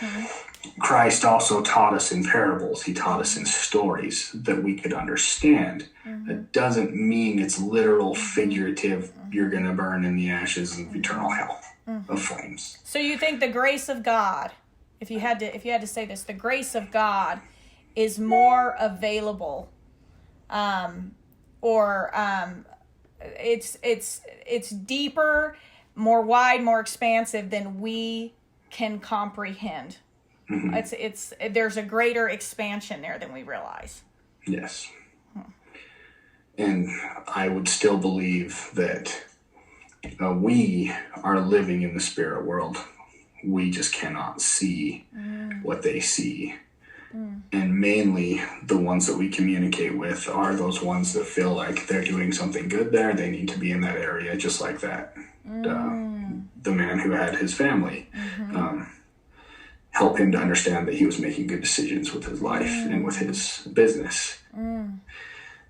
Christ also taught us in parables. He taught us in stories that we could understand. That doesn't mean it's literal, figurative, you're going to burn in the ashes of eternal hell of flames. So you think the grace of God, if you had to say this, the grace of God is more available, it's deeper, more wide, more expansive than we can comprehend. There's a greater expansion there than we realize. Yes. And I would still believe that we are living in the spirit world. We just cannot see what they see. And mainly the ones that we communicate with are those ones that feel like they're doing something good there. They need to be in that area, just like that. The man who had his family, help him to understand that he was making good decisions with his life and with his business.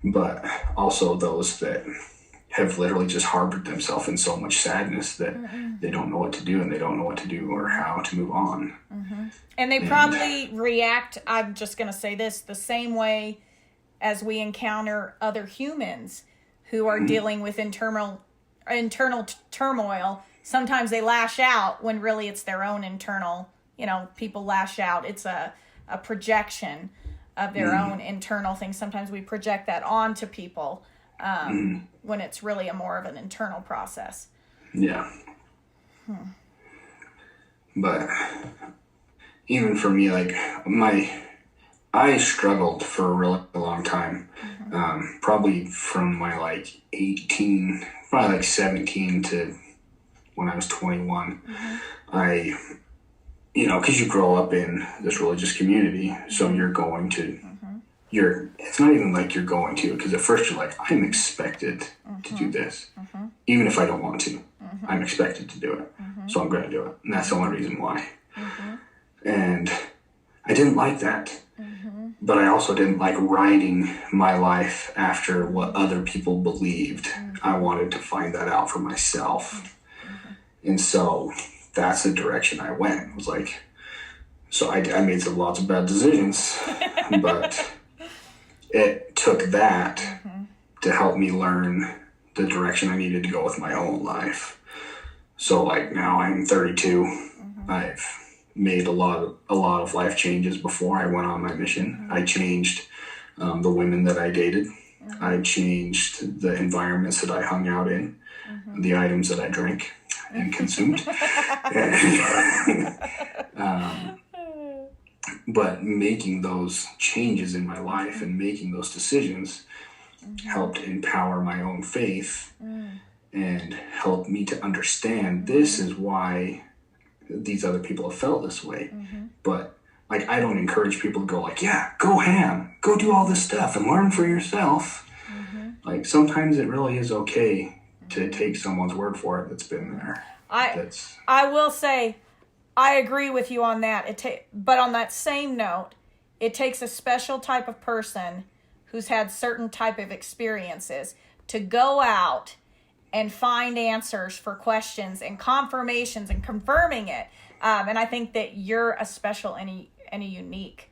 But also those that have literally just harbored themselves in so much sadness that they don't know what to do, and they don't know what to do or how to move on. And they probably react, I'm just going to say this, the same way as we encounter other humans who are dealing with internal turmoil. Sometimes they lash out when really it's their own internal, people lash out. It's a projection of their own internal things. Sometimes we project that onto people when it's really more of an internal process. Yeah. But even for me, like I struggled for a really long time. Probably from my 18, probably 17 to when I was 21. I, because you grow up in this religious community, so you're going to, it's not even like you're going to, because at first you're like, I'm expected to do this. Even if I don't want to, I'm expected to do it. So I'm going to do it. And that's the only reason why. And I didn't like that. But I also didn't like writing my life after what other people believed. I wanted to find that out for myself. And so that's the direction I went. It was like, so I made lots of bad decisions, but it took that to help me learn the direction I needed to go with my own life. So now I'm 32. I've made a lot of life changes before I went on my mission. I changed the women that I dated. I changed the environments that I hung out in, the items that I drank and consumed. But making those changes in my life and making those decisions helped empower my own faith and helped me to understand this is why these other people have felt this way. But like, I don't encourage people to go like, yeah, go ham, go do all this stuff and learn for yourself. Like, sometimes it really is okay to take someone's word for it that's been there. I will say, I agree with you on that. But on that same note, it takes a special type of person who's had certain type of experiences to go out and find answers for questions and confirmations and confirming it. And I think that you're a special and a unique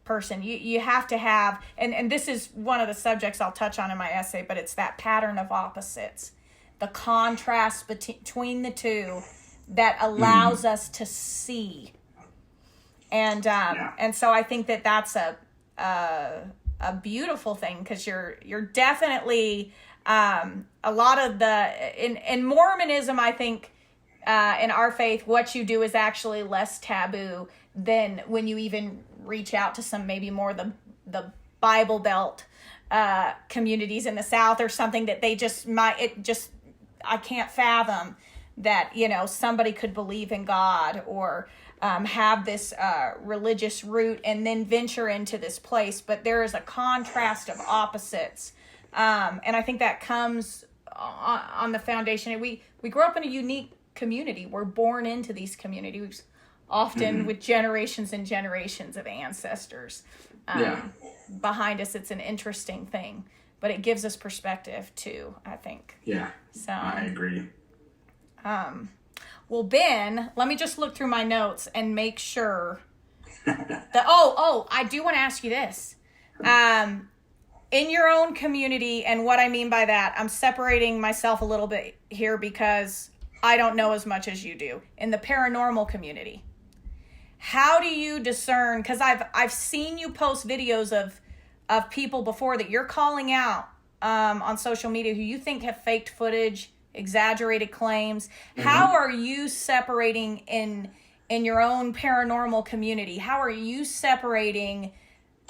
person. You have to have, and this is one of the subjects I'll touch on in my essay, but it's that pattern of opposites, the contrast between the two that allows us to see. And so I think that that's a beautiful thing, because you're definitely a lot of in Mormonism, I think, in our faith, what you do is actually less taboo than when you even reach out to some maybe more the Bible Belt communities in the South or something, that they just I can't fathom that, somebody could believe in God or have this religious root and then venture into this place. But there is a contrast of opposites. And I think that comes on the foundation. We grew up in a unique community. We're born into these communities, often with generations and generations of ancestors behind us. It's an interesting thing, but it gives us perspective too, I think. Yeah, so I agree. Well, Ben, let me just look through my notes and make sure that, I do want to ask you this. In your own community, and what I mean by that, I'm separating myself a little bit here because I don't know as much as you do. In the paranormal community, how do you discern? Because I've seen you post videos of people before that you're calling out on social media who you think have faked footage, exaggerated claims. How are you separating in your own paranormal community? How are you separating,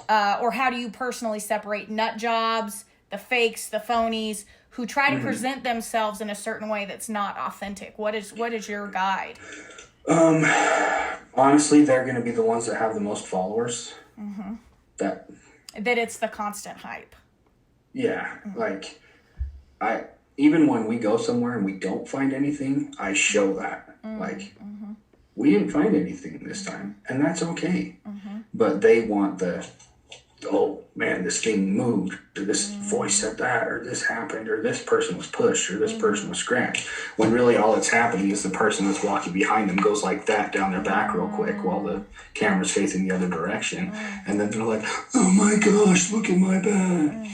or how do you personally separate nut jobs, the fakes, the phonies, who try to present themselves in a certain way that's not authentic? What is your guide? Honestly, they're going to be the ones that have the most followers. That it's the constant hype. Yeah, like even when we go somewhere and we don't find anything, I show that. Like, we didn't find anything this time, and that's okay. But they want oh man, this thing moved, or this voice said that, or this happened, or this person was pushed, or this person was scratched. When really all that's happening is the person that's walking behind them goes like that down their back real quick while the camera's facing the other direction. And then they're like, oh my gosh, look at my back.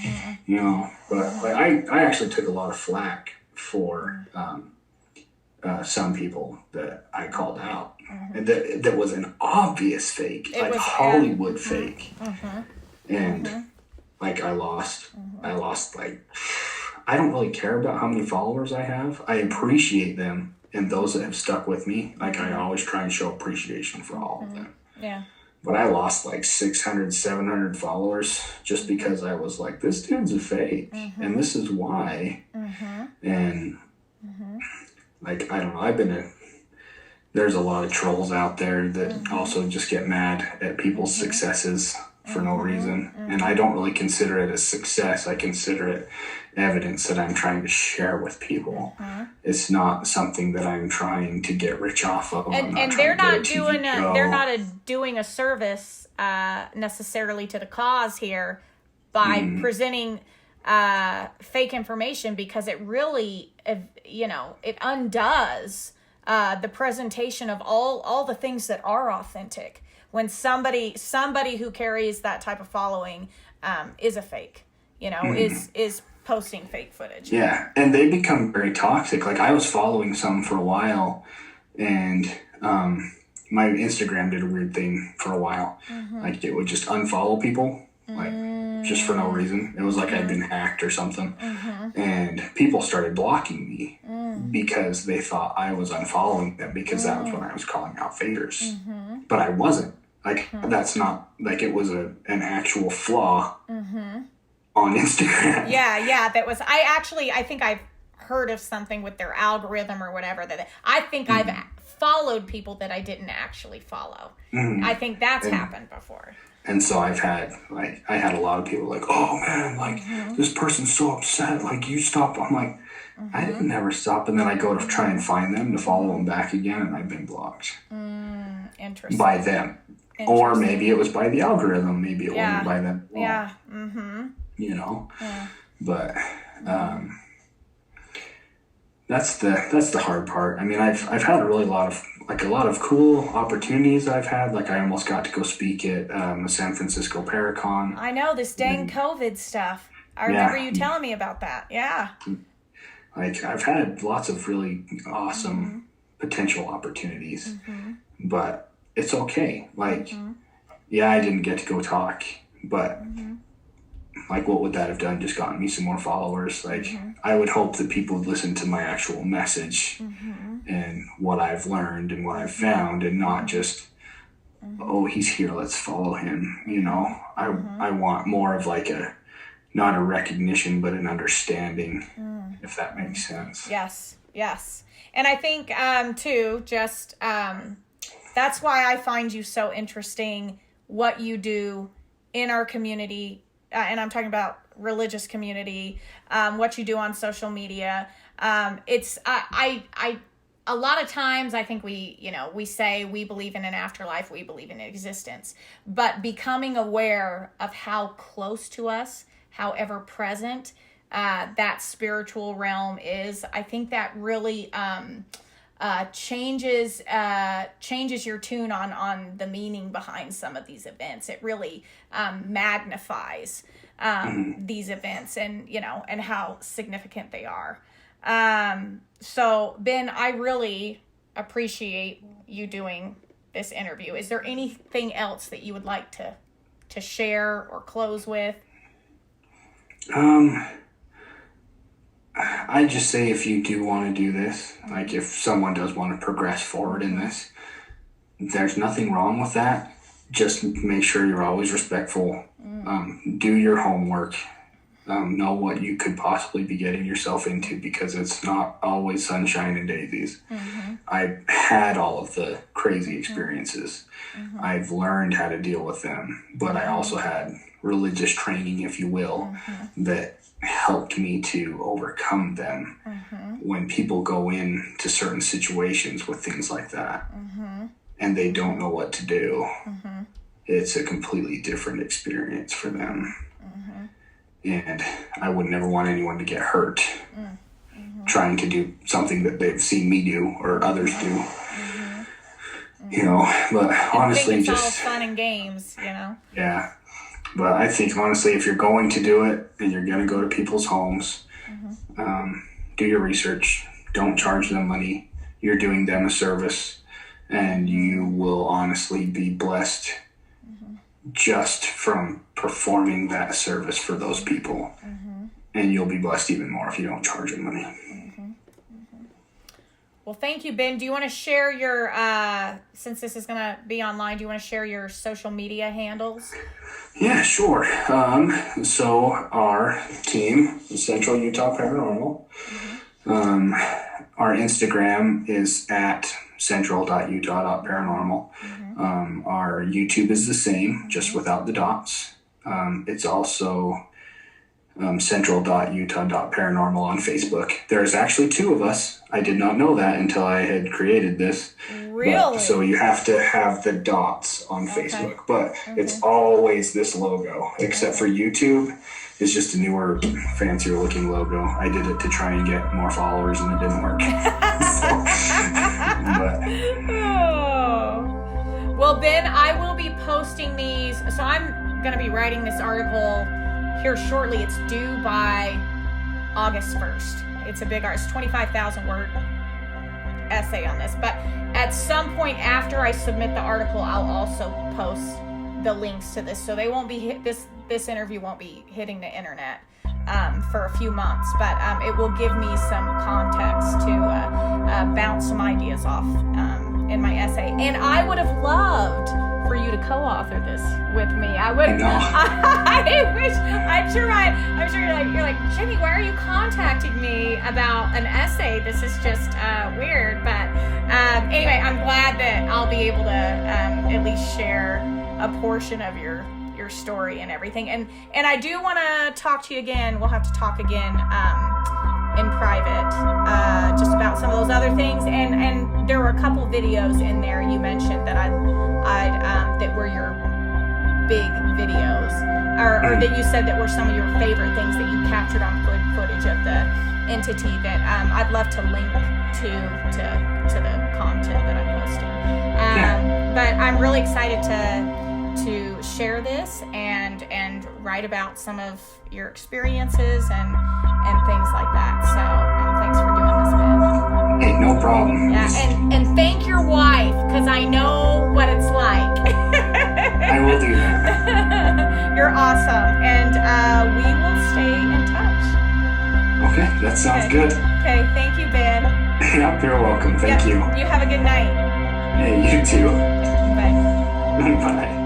But like, I actually took a lot of flack for some people that I called out. And that was an obvious fake, like Hollywood fake. And like I lost like, I don't really care about how many followers I have. I appreciate them and those that have stuck with me. Like, I always try and show appreciation for all of them. Yeah. But I lost like 600, 700 followers just because I was like, this dude's a fake and this is why. And like, I don't know, there's a lot of trolls out there that also just get mad at people's successes for no reason. And I don't really consider it a success. I consider it evidence that I'm trying to share with people. It's not something that I'm trying to get rich off of. And they're not doing a service necessarily to the cause here by presenting fake information, because it really, it undoes the presentation of all the things that are authentic. When somebody who carries that type of following is a fake, is posting fake footage. Yeah, and they become very toxic. Like, I was following some for a while, and my Instagram did a weird thing for a while. Like, it would just unfollow people. Like, just for no reason. It was like I'd been hacked or something. And people started blocking me because they thought I was unfollowing them because that was when I was calling out fingers. But I wasn't. Like, that's not, like, it was an actual flaw on Instagram. Yeah, that was, I think I've heard of something with their algorithm or whatever, that I think I've followed people that I didn't actually follow. I think that's happened before. And so I had a lot of people like, oh man, like, this person's so upset, like, you stopped. I'm like, I didn't ever stop. And then I go to try and find them to follow them back again, and I've been blocked. Interesting. By them. Or maybe it was by the algorithm. Maybe it wasn't by them. Yeah. You know? But that's the hard part. I mean, I've had a lot of cool opportunities I've had. Like, I almost got to go speak at the San Francisco Paracon. I know, this dang COVID stuff. I remember you telling me about that. Yeah. Like, I've had lots of really awesome potential opportunities, but it's okay. Like, yeah, I didn't get to go talk, but like, what would that have done? Just gotten me some more followers. Like, I would hope that people would listen to my actual message and what I've learned and what I've found, and not just, oh, he's here, let's follow him. You know, I want more of like not a recognition, but an understanding, if that makes sense. Yes. And I think, too, just, that's why I find you so interesting, what you do in our community, and I'm talking about religious community, what you do on social media. It's, a lot of times I think we say we believe in an afterlife, we believe in existence, but becoming aware of how close to us, how ever present, that spiritual realm is, I think that really, changes your tune on the meaning behind some of these events. It really magnifies these events, and and how significant they are. So Ben, I really appreciate you doing this interview. Is there anything else that you would like to share or close with? I just say, if you do want to do this, like, if someone does want to progress forward in this, there's nothing wrong with that. Just make sure you're always respectful. Do your homework. Know what you could possibly be getting yourself into, because it's not always sunshine and daisies. I had all of the crazy experiences. I've learned how to deal with them, but I also had religious training, if you will, that helped me to overcome them. When people go into certain situations with things like that, and they don't know what to do, it's a completely different experience for them. And I would never want anyone to get hurt trying to do something that they've seen me do or others do. You know, but honestly, it's just all fun and games, Yeah. But I think, honestly, if you're going to do it and you're going to go to people's homes, do your research. Don't charge them money. You're doing them a service, and you will honestly be blessed just from performing that service for those people. And you'll be blessed even more if you don't charge them money. Well, thank you, Ben. Do you want to share your, since this is going to be online, do you want to share your social media handles? Yeah, sure. So our team, Central Utah Paranormal, our Instagram is at central.utah.paranormal. Our YouTube is the same, just without the dots. It's also central.utah.paranormal on Facebook. There's actually two of us. I did not know that until I had created this. Really? So you have to have the dots on Facebook, but it's always this logo, except for YouTube. It's just a newer, fancier looking logo. I did it to try and get more followers, and it didn't work. Well, Ben, I will be posting these. So I'm going to be writing this article here shortly. It's due by August 1st. It's a big art. It's 25,000 word essay on this. But at some point after I submit the article, I'll also post the links to this. So they won't be this this interview won't be hitting the internet for a few months, but it will give me some context to bounce some ideas off in my essay. And I would have loved for you to co-author this with me. I would. I wish. I'm sure you're like Jenny. Why are you contacting me about an essay? This is just weird. But anyway, I'm glad that I'll be able to at least share a portion of your story and everything. And I do want to talk to you again. We'll have to talk again in private, just about some of those other things. And there were a couple videos in there you mentioned that that were your big videos, or that you said that were some of your favorite things that you captured on footage of the entity that I'd love to link to the content that I'm posting. But I'm really excited to share this and write about some of your experiences and things like that. So thanks for doing this, Ben. Hey, no problem. Yeah, and thank your wife, because I know what it's like. I will do that. You're awesome, and we will stay in touch. Okay, that sounds good. Okay, thank you, Ben. Yep, you're welcome. Thank you. You have a good night. Hey, you too. Bye. Bye.